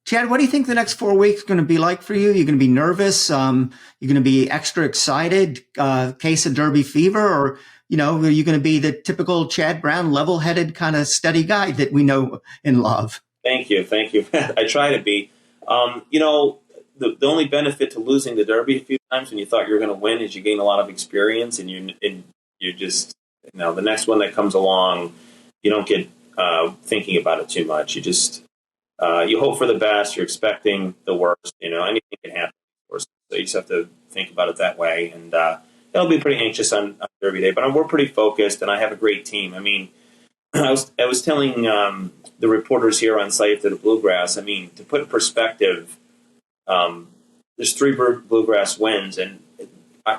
Chad, what do you think the next 4 weeks are going to be like for you? You're going to be nervous? You're going to be extra excited? Case of Derby fever? Or, are you going to be the typical Chad Brown, level-headed, kind of steady guy that we know and love? Thank you. I try to be. The only benefit to losing the Derby a few times when you thought you were going to win is you gain a lot of experience, and you just, the next one that comes along, you don't get thinking about it too much. You just, you hope for the best. You're expecting the worst. Anything can happen. So you just have to think about it that way. And I'll be pretty anxious on Derby Day, but we're pretty focused, and I have a great team. I mean, I was telling the reporters here on site to the Bluegrass. I mean, to put in perspective, there's 3 Bluegrass wins, and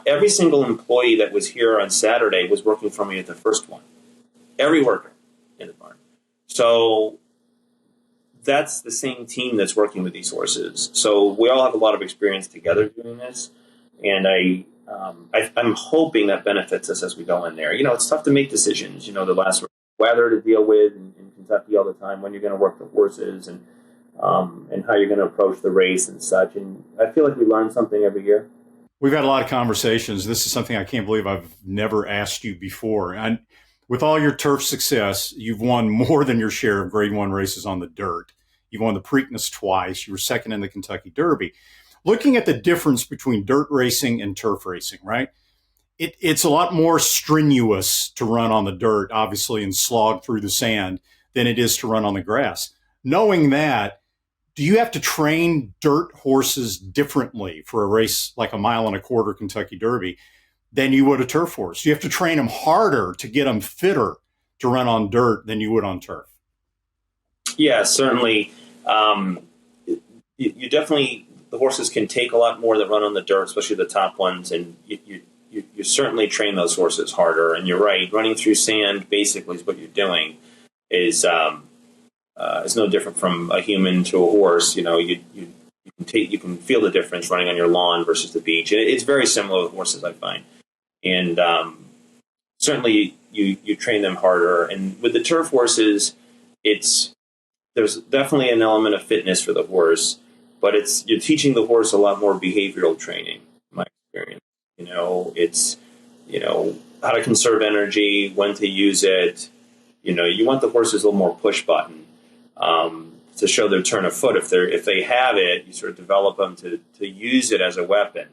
every single employee that was here on Saturday was working for me at the first one. Every worker in the barn. So that's the same team that's working with these horses. So we all have a lot of experience together doing this, and I'm hoping that benefits us as we go in there. It's tough to make decisions. The last weather to deal with in Kentucky all the time, when you're going to work the horses, and how you're going to approach the race and such. And I feel like we learn something every year. We've had a lot of conversations. This is something I can't believe I've never asked you before. And with all your turf success, you've won more than your share of Grade 1 races on the dirt. You've won the Preakness twice. You were second in the Kentucky Derby. Looking at the difference between dirt racing and turf racing, right? it's a lot more strenuous to run on the dirt, obviously, and slog through the sand than it is to run on the grass. Knowing that, do you have to train dirt horses differently for a race like a 1.25 mile Kentucky Derby than you would a turf horse? You have to train them harder to get them fitter to run on dirt than you would on turf. Yeah, certainly. You definitely, the horses can take a lot more that run on the dirt, especially the top ones, and you certainly train those horses harder. And you're right, running through sand basically is what you're doing. Is no different from a human to a horse. You know, you can feel the difference running on your lawn versus the beach. And it's very similar with horses, I find. And certainly you train them harder. And with the turf horses, there's definitely an element of fitness for the horse, but you're teaching the horse a lot more behavioral training, in my experience. It's how to conserve energy, when to use it. You want the horses a little more push button to show their turn of foot. If they have it, you sort of develop them to use it as a weapon.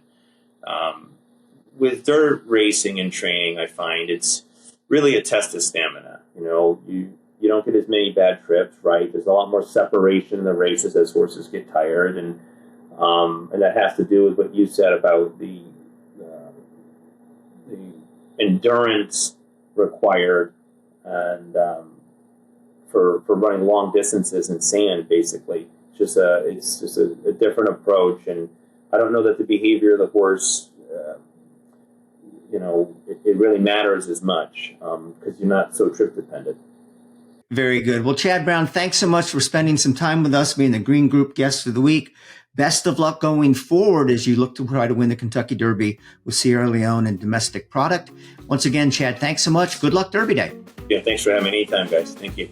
With dirt racing and training, I find it's really a test of stamina. You don't get as many bad trips, right? There's a lot more separation in the races as horses get tired, and that has to do with what you said about the endurance required and for running long distances in sand. Basically, it's just a different approach, and I don't know that the behavior of the horse, it really matters as much because you're not so trip dependent. Very good. Well, Chad Brown, thanks so much for spending some time with us, being the Green Group Guest of the Week. Best of luck going forward as you look to try to win the Kentucky Derby with Sierra Leone and domestic product. Once again, Chad, thanks so much. Good luck Derby Day. Yeah, thanks for having me anytime, guys. Thank you.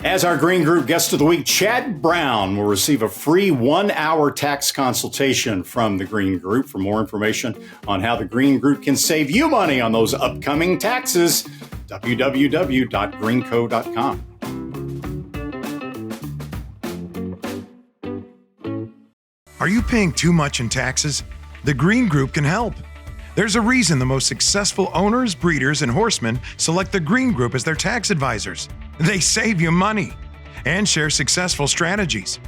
As our Green Group Guest of the Week, Chad Brown will receive a free 1-hour tax consultation from the Green Group. For more information on how the Green Group can save you money on those upcoming taxes, www.greenco.com. Are you paying too much in taxes? The Green Group can help. There's a reason the most successful owners, breeders, and horsemen select the Green Group as their tax advisors. They save you money and share successful strategies.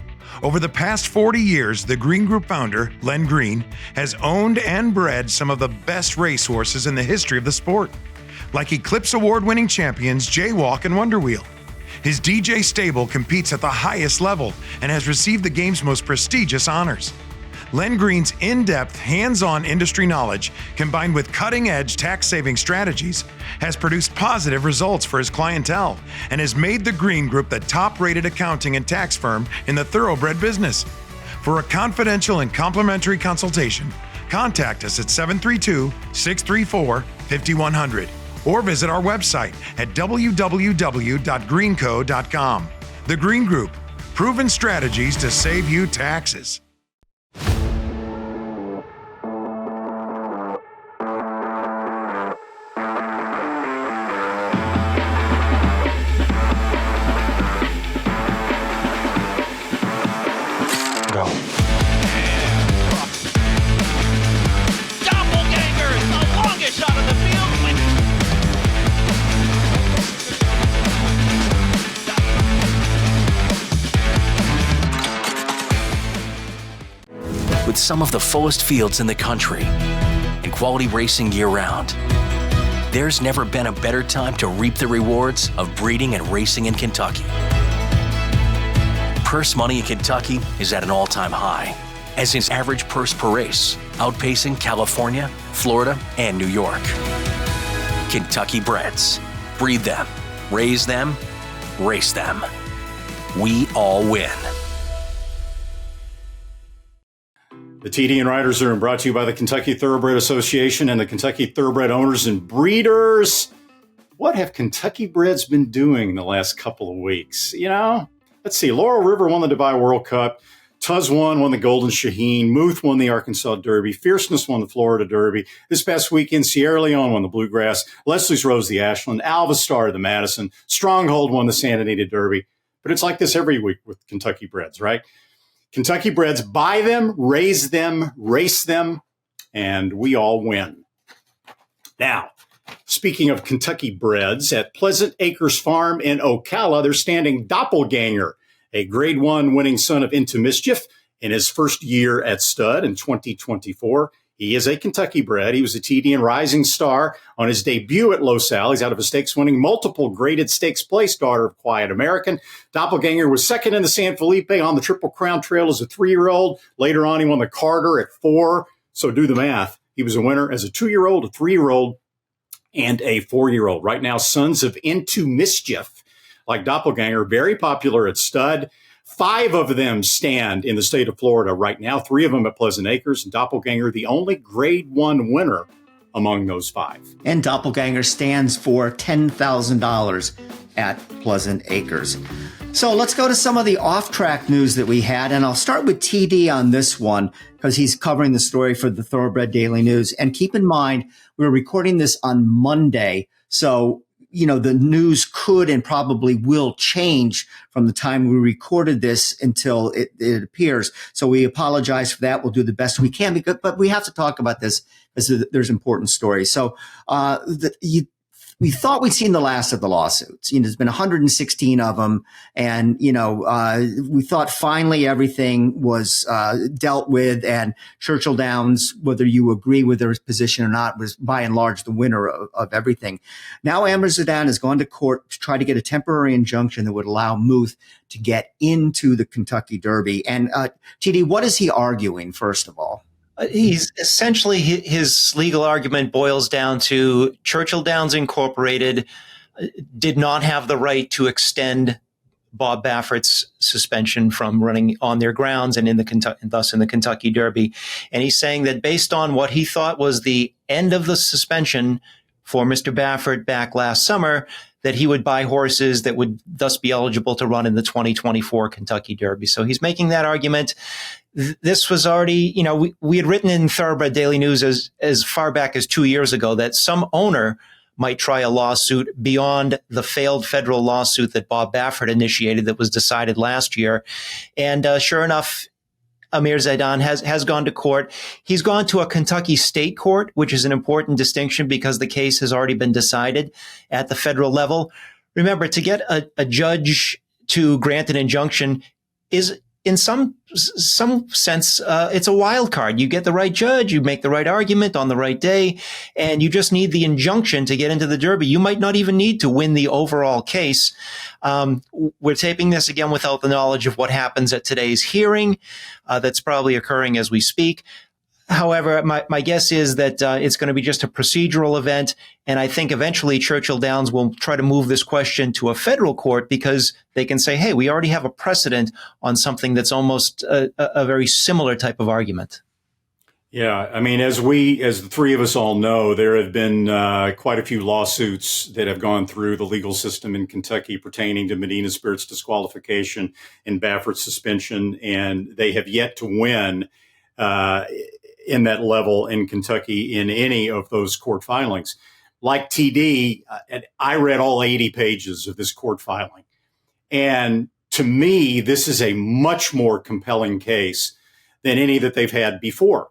Over the past 40 years, the Green Group founder, Len Green, has owned and bred some of the best racehorses in the history of the sport, like Eclipse Award-winning champions Jaywalk and Wonderwheel. His DJ stable competes at the highest level and has received the game's most prestigious honors. Len Green's in-depth, hands-on industry knowledge, combined with cutting-edge tax-saving strategies, has produced positive results for his clientele and has made the Green Group the top-rated accounting and tax firm in the thoroughbred business. For a confidential and complimentary consultation, contact us at 732-634-5100 or visit our website at www.greenco.com. The Green Group, proven strategies to save you taxes. With some of the fullest fields in the country and quality racing year-round, there's never been a better time to reap the rewards of breeding and racing in Kentucky. Purse money in Kentucky is at an all-time high, as is average purse per race, outpacing California, Florida, and New York. Kentucky breds. Breed them, raise them, race them. We all win. The TDN Riders are brought to you by the Kentucky Thoroughbred Association and the Kentucky Thoroughbred Owners and Breeders. What have Kentucky breds been doing the last couple of weeks? Let's see. Laurel River won the Dubai World Cup. Tuz won the Golden Shaheen. Muth won the Arkansas Derby. Fierceness won the Florida Derby. This past weekend, Sierra Leone won the Bluegrass. Leslie's Rose the Ashland. Alva Star the Madison. Stronghold won the Santa Anita Derby. But it's like this every week with Kentucky breds, right? Kentucky breds, buy them, raise them, race them, and we all win. Now, speaking of Kentucky breds, at Pleasant Acres Farm in Ocala, they're standing Doppelganger, a Grade 1 winning son of Into Mischief, in his first year at stud in 2024. He is a Kentucky bred. He was a TDN Rising Star on his debut at Los Al. He's out of a stakes-winning, multiple graded stakes place, daughter of Quiet American. Doppelganger was second in the San Felipe on the Triple Crown Trail as a 3-year-old. Later on, he won the Carter at 4. So do the math. He was a winner as a 2-year-old, a 3-year-old, and a 4-year-old. Right now, sons of Into Mischief, like Doppelganger, very popular at stud. 5 of them stand in the state of Florida right now, 3 of them at Pleasant Acres, and Doppelganger, the only Grade 1 winner among those 5. And Doppelganger stands for $10,000 at Pleasant Acres. So let's go to some of the off-track news that we had, and I'll start with TD on this one because he's covering the story for the Thoroughbred Daily News. And keep in mind, we're recording this on Monday, so the news could and probably will change from the time we recorded this until it appears. So we apologize for that. We'll do the best we can, but we have to talk about this because there's important stories. So we thought we'd seen the last of the lawsuits. There's been 116 of them. And, we thought finally everything was dealt with, and Churchill Downs, whether you agree with their position or not, was by and large the winner of everything. Now Amsterdam has gone to court to try to get a temporary injunction that would allow Muth to get into the Kentucky Derby. And TD, what is he arguing, first of all? He's essentially, his legal argument boils down to Churchill Downs Incorporated did not have the right to extend Bob Baffert's suspension from running on their grounds and thus in the Kentucky Derby. And he's saying that based on what he thought was the end of the suspension for Mr. Baffert back last summer, that he would buy horses that would thus be eligible to run in the 2024 Kentucky Derby. So he's making that argument. This was already, we had written in Thoroughbred Daily News as far back as 2 years ago that some owner might try a lawsuit beyond the failed federal lawsuit that Bob Baffert initiated that was decided last year. And sure enough, Amir Zaidan has gone to court. He's gone to a Kentucky state court, which is an important distinction because the case has already been decided at the federal level. Remember, to get a judge to grant an injunction is, in some sense, it's a wild card. You get the right judge, you make the right argument on the right day, and you just need the injunction to get into the Derby. You might not even need to win the overall case. We're taping this again without the knowledge of what happens at today's hearing. That's probably occurring as we speak. However, my guess is that it's going to be just a procedural event, and I think eventually Churchill Downs will try to move this question to a federal court because they can say, hey, we already have a precedent on something that's almost a very similar type of argument. Yeah, I mean, as the three of us all know, there have been quite a few lawsuits that have gone through the legal system in Kentucky pertaining to Medina Spirit's disqualification and Baffert's suspension, and they have yet to win in that level in Kentucky in any of those court filings. Like TD, I read all 80 pages of this court filing. And to me, this is a much more compelling case than any that they've had before.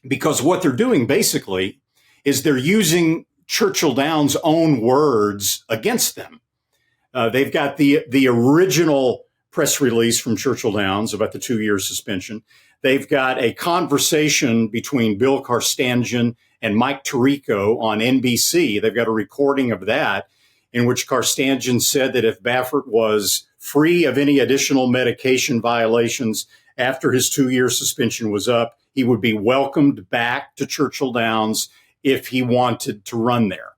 Because what they're doing basically is they're using Churchill Downs' own words against them. They've got the original press release from Churchill Downs about the 2-year suspension. They've got a conversation between Bill Karstanjian and Mike Tirico on NBC. They've got a recording of that in which Karstanjian said that if Baffert was free of any additional medication violations after his 2-year suspension was up, he would be welcomed back to Churchill Downs if he wanted to run there.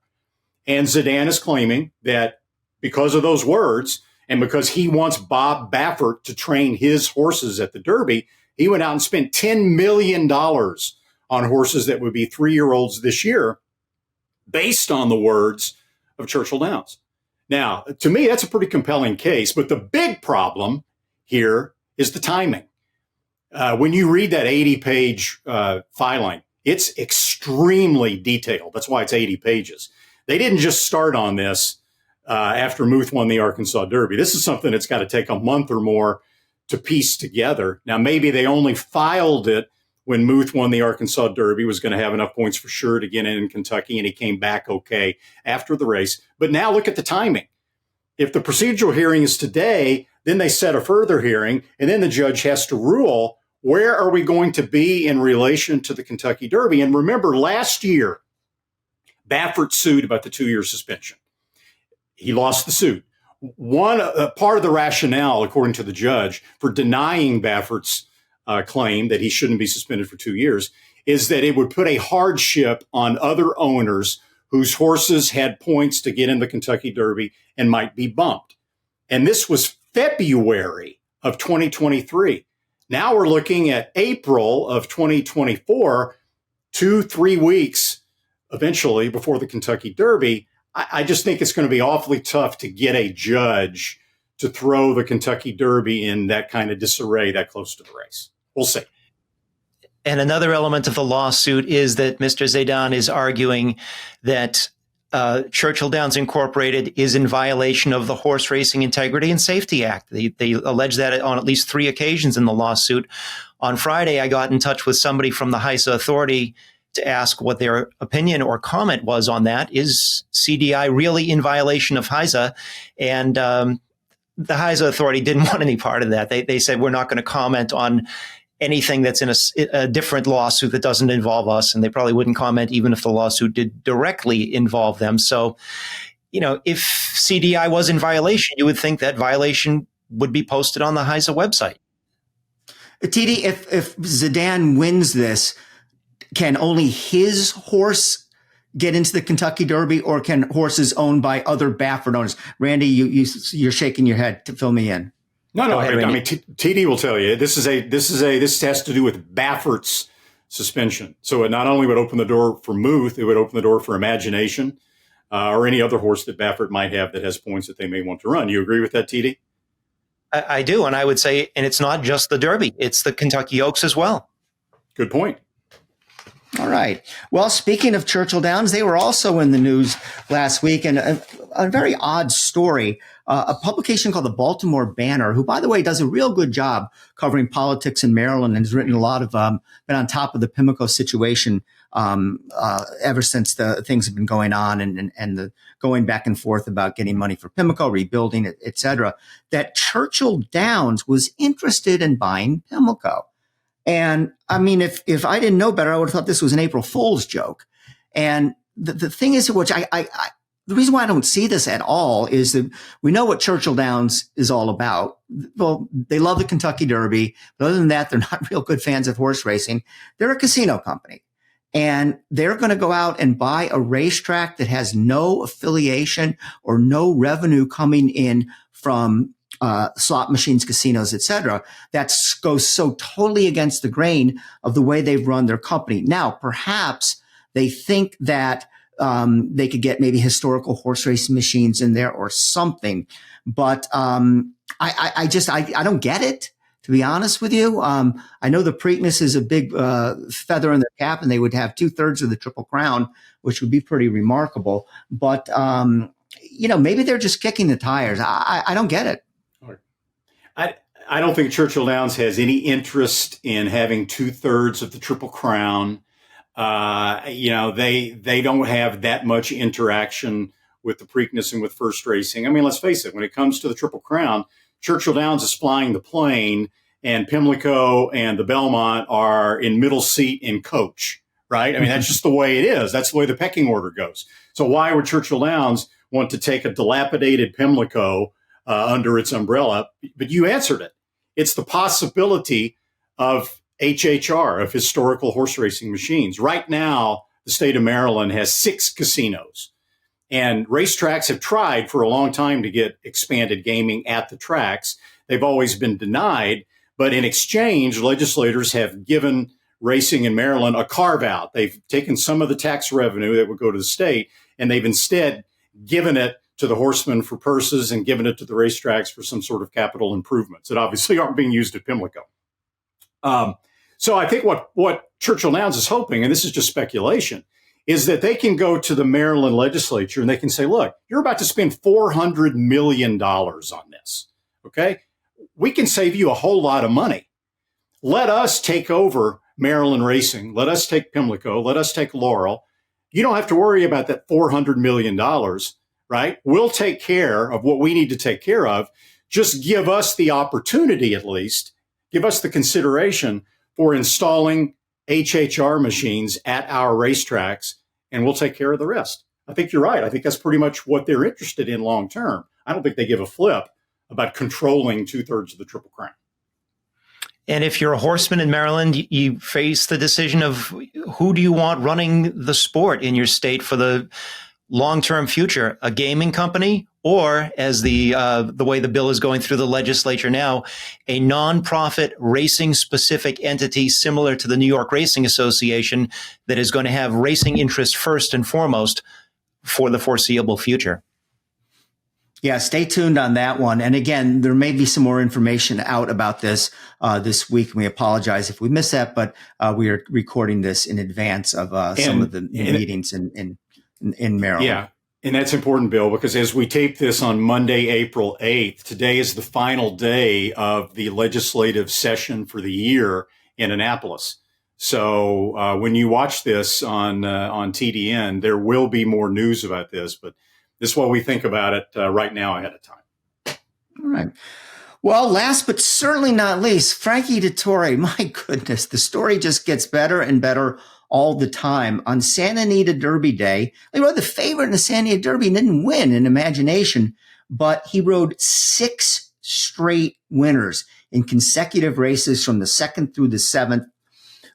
And Zaidan is claiming that because of those words and because he wants Bob Baffert to train his horses at the Derby, he went out and spent $10 million on horses that would be 3-year-olds this year based on the words of Churchill Downs. Now, to me, that's a pretty compelling case. But the big problem here is the timing. When you read that 80-page filing, it's extremely detailed. That's why it's 80 pages. They didn't just start on this after Muth won the Arkansas Derby. This is something that's got to take a month or more to piece together. Now, maybe they only filed it when Muth won the Arkansas Derby, was going to have enough points for sure to get in Kentucky, and he came back okay after the race. But now look at the timing. If the procedural hearing is today, then they set a further hearing, and then the judge has to rule, where are we going to be in relation to the Kentucky Derby? And remember, last year, Baffert sued about the 2-year suspension. He lost the suit. One part of the rationale, according to the judge, for denying Baffert's claim that he shouldn't be suspended for 2 years is that it would put a hardship on other owners whose horses had points to get in the Kentucky Derby and might be bumped. And this was February of 2023. Now we're looking at April of 2024, 2-3 weeks eventually before the Kentucky Derby. I just think it's going to be awfully tough to get a judge to throw the Kentucky Derby in that kind of disarray that close to the race. We'll see. And another element of the lawsuit is that Mr. Zidane is arguing that Churchill Downs Incorporated is in violation of the Horse Racing Integrity and Safety Act. They allege that on at least 3 occasions in the lawsuit. On Friday, I got in touch with somebody from the HISA authority to ask what their opinion or comment was on that. Is CDI really in violation of HISA? And the HISA authority didn't want any part of that. They said, we're not going to comment on anything that's in a different lawsuit that doesn't involve us. And they probably wouldn't comment even if the lawsuit did directly involve them. So, if CDI was in violation, you would think that violation would be posted on the HISA website. TD, if Zidane wins this, can only his horse get into the Kentucky Derby, or can horses owned by other Baffert owners? Randy, you're shaking your head to fill me in. No. I mean, TD will tell you this has to do with Baffert's suspension. So it not only would open the door for Muth, it would open the door for Imagination, or any other horse that Baffert might have that has points that they may want to run. You agree with that, TD? I do, and I would say, and it's not just the Derby; it's the Kentucky Oaks as well. Good point. All right. Well, speaking of Churchill Downs, they were also in the news last week, and a very odd story. A publication called the Baltimore Banner, who, by the way, does a real good job covering politics in Maryland and has written a lot of, been on top of the Pimlico situation ever since the things have been going on and the going back and forth about getting money for Pimlico, rebuilding it, et cetera, that Churchill Downs was interested in buying Pimlico. And I mean, if I didn't know better, I would have thought this was an April Fool's joke. And the thing is, which the reason why I don't see this at all is that we know what Churchill Downs is all about. Well, they love the Kentucky Derby, but other than that, they're not real good fans of horse racing. They're a casino company, and they're going to go out and buy a racetrack that has no affiliation or no revenue coming in from slot machines, casinos, et cetera. That goes so totally against the grain of the way they've run their company. Now, perhaps they think that they could get maybe historical horse racing machines in there or something. But I don't get it, to be honest with you. I know the Preakness is a big feather in their cap, and they would have 2/3 of the Triple Crown, which would be pretty remarkable. But, maybe they're just kicking the tires. I don't get it. I don't think Churchill Downs has any interest in having 2/3 of the Triple Crown. They don't have that much interaction with the Preakness and with First Racing. I mean, let's face it, when it comes to the Triple Crown, Churchill Downs is flying the plane, and Pimlico and the Belmont are in middle seat in coach, right? I mean, that's just the way it is. That's the way the pecking order goes. So why would Churchill Downs want to take a dilapidated Pimlico under its umbrella? But you answered it. It's the possibility of HHR, of historical horse racing machines. Right now, the state of Maryland has 6 casinos, and racetracks have tried for a long time to get expanded gaming at the tracks. They've always been denied, but in exchange, legislators have given racing in Maryland a carve out. They've taken some of the tax revenue that would go to the state, and they've instead given it to the horsemen for purses and given it to the racetracks for some sort of capital improvements that obviously aren't being used at Pimlico. So I think what Churchill Downs is hoping, and this is just speculation, is that they can go to the Maryland legislature and they can say, look, you're about to spend $400 million on this. Okay. We can save you a whole lot of money. Let us take over Maryland Racing. Let us take Pimlico. Let us take Laurel. You don't have to worry about that $400 million, right? We'll take care of what we need to take care of. Just give us the opportunity, at least, give us the consideration for installing HHR machines at our racetracks, and we'll take care of the rest. I think you're right. I think that's pretty much what they're interested in long term. I don't think they give a flip about controlling 2/3 of the Triple Crown. And if you're a horseman in Maryland, you face the decision of who do you want running the sport in your state for the long-term future, a gaming company, or, as the way the bill is going through the legislature now, a nonprofit racing-specific entity similar to the New York Racing Association that is going to have racing interests first and foremost for the foreseeable future. Yeah, stay tuned on that one. And again, there may be some more information out about this this week. And we apologize if we miss that, but we are recording this in advance of some of the meetings in Maryland. Yeah, and that's important, Bill, because as we tape this on Monday, April 8th, today is the final day of the legislative session for the year in Annapolis. So when you watch this on TDN, there will be more news about this, but this is what we think about it right now ahead of time. All right. Well, last but certainly not least, Frankie Dettori. My goodness, the story just gets better and better all the time. On Santa Anita Derby Day, he rode the favorite in the Santa Anita Derby and didn't win in Imagination, but he rode 6 straight winners in consecutive races from the 2nd through the 7th.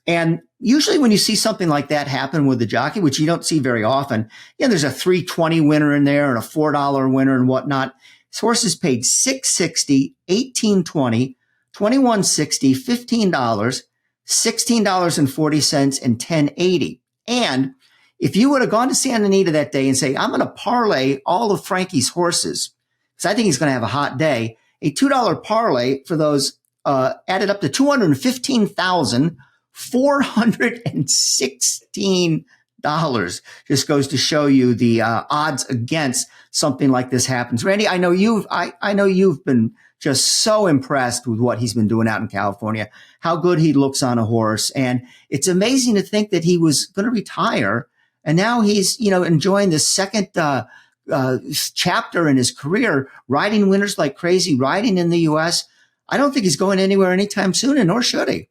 And usually when you see something like that happen with the jockey, which you don't see very often, there's a $3.20 winner in there and a $4 winner and whatnot. His horse is paid $6.60, $18.20, $21.60, $15, $16.40, and $10.80. And if you would have gone to Santa Anita that day and say, I'm going to parlay all of Frankie's horses, because I think he's going to have a hot day, a $2 parlay for those added up to $215,416. Just goes to show you the odds against something like this happens. Randy, I know you've been just so impressed with what he's been doing out in California, how good he looks on a horse. And it's amazing to think that he was going to retire. And now he's, enjoying the second chapter in his career, riding winners like crazy, riding in the U.S. I don't think he's going anywhere anytime soon, and nor should he.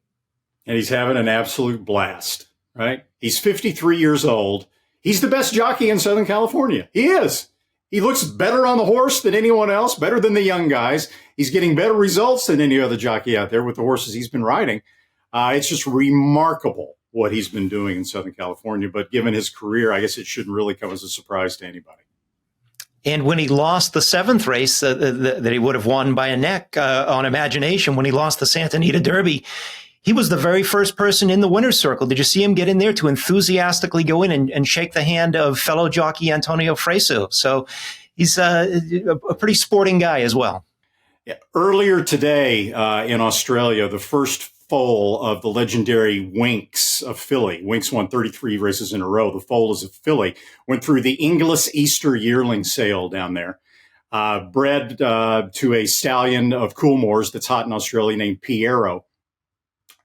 And he's having an absolute blast, right? He's 53 years old. He's the best jockey in Southern California. He is. He looks better on the horse than anyone else, better than the young guys. He's getting better results than any other jockey out there with the horses he's been riding. It's just remarkable what he's been doing in Southern California. But given his career, I guess it shouldn't really come as a surprise to anybody. And when he lost the 7th race that he would have won by a neck on Imagination, when he lost the Santa Anita Derby, he was the very first person in the winner's circle. Did you see him get in there to enthusiastically go in and shake the hand of fellow jockey Antonio Fresu? So he's a pretty sporting guy as well. Yeah. Earlier today in Australia, the first foal of the legendary Winx of Philly. Winx won 33 races in a row. The foal is of Philly. Went through the Inglis Easter yearling sale down there. Bred to a stallion of Coolmore's that's hot in Australia named Piero.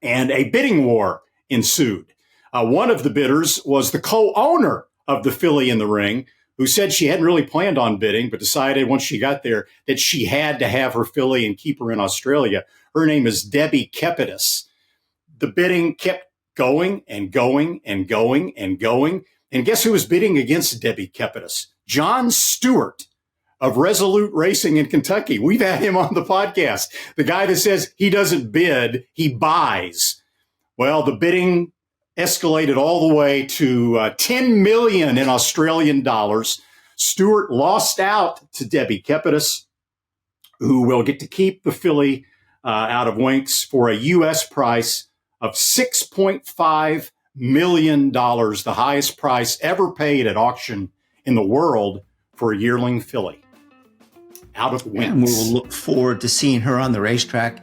And a bidding war ensued. One of the bidders was the co-owner of the filly in the ring, who said she hadn't really planned on bidding, but decided once she got there that she had to have her filly and keep her in Australia. Her name is Debbie Kepitis. The bidding kept going and going and going and going. And guess who was bidding against Debbie Kepitis? John Stewart of Resolute Racing in Kentucky. We've had him on the podcast. The guy that says he doesn't bid, he buys. Well, the bidding escalated all the way to $10 million in Australian dollars. Stewart lost out to Debbie Kepitis, who will get to keep the filly out of Winx for a U.S. price of $6.5 million, the highest price ever paid at auction in the world for a yearling filly out of Winx. And we will look forward to seeing her on the racetrack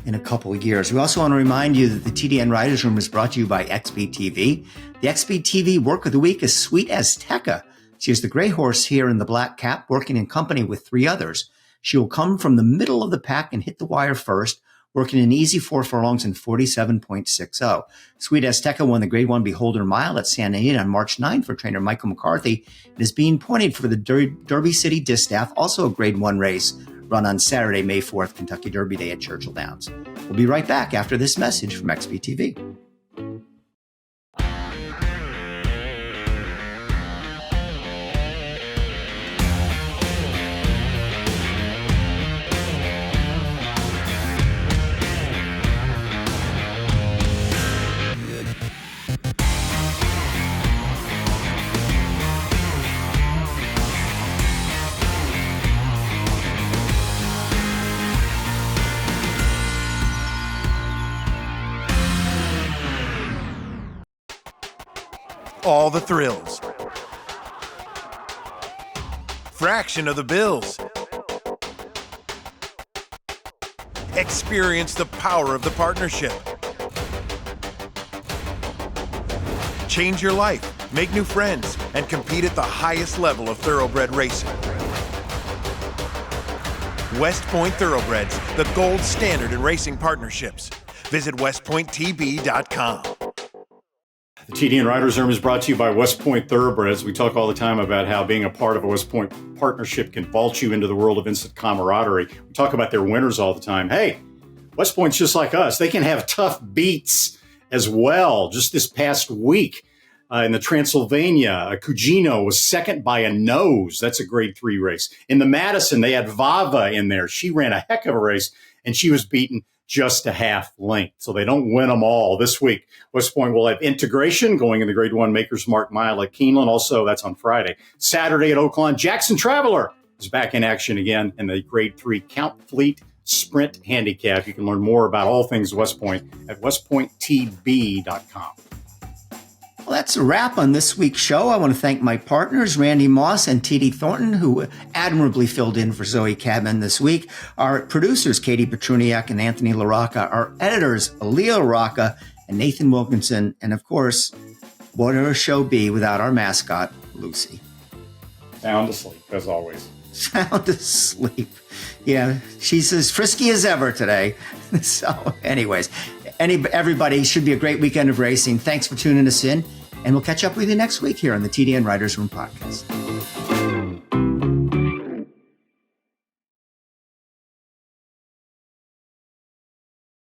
in a couple of years. We also want to remind you that the TDN Writers Room is brought to you by XBTV. The XBTV Work of the Week is Sweet Azteca. She is the gray horse here in the black cap, working in company with 3 others. She will come from the middle of the pack and hit the wire first. working an easy 4 furlongs in 47.60. Sweet Azteca won the Grade 1 Beholder Mile at Santa Anita on March 9 for trainer Michael McCarthy and is being pointed for the Derby City Distaff, also a Grade 1 race, run on Saturday, May 4th, Kentucky Derby Day at Churchill Downs. We'll be right back after this message from XBTV. All the thrills. Fraction of the bills. Experience the power of the partnership. Change your life, make new friends, and compete at the highest level of thoroughbred racing. West Point Thoroughbreds, the gold standard in racing partnerships. Visit westpointtb.com. The TDN Riders Room is brought to you by West Point Thoroughbreds. We talk all the time about how being a part of a West Point partnership can vault you into the world of instant camaraderie. We talk about their winners all the time. Hey, West Point's just like us. They can have tough beats as well. Just this past week in the Transylvania, Cugino was second by a nose. That's a Grade 3 race. In the Madison, they had Vava in there. She ran a heck of a race, and she was beaten just a half length. So they don't win them all this week. West Point will have Integration going in the Grade 1 Maker's Mark Mile at Keeneland. Also, that's on Friday. Saturday at Oaklawn, Jackson Traveler is back in action again in the Grade 3 Count Fleet Sprint Handicap. You can learn more about all things West Point at westpointtb.com. Well, that's a wrap on this week's show. I want to thank my partners, Randy Moss and T.D. Thornton, who admirably filled in for Zoe Cadman this week. Our producers, Katie Petruniak and Anthony LaRocca. Our editors, Aaliyah LaRocca and Nathan Wilkinson. And, of course, what would our show be without our mascot, Lucy? Sound asleep, as always. Sound asleep. Yeah, she's as frisky as ever today. So, anyways, everybody, should be a great weekend of racing. Thanks for tuning us in. And we'll catch up with you next week here on the TDN Riders Room podcast.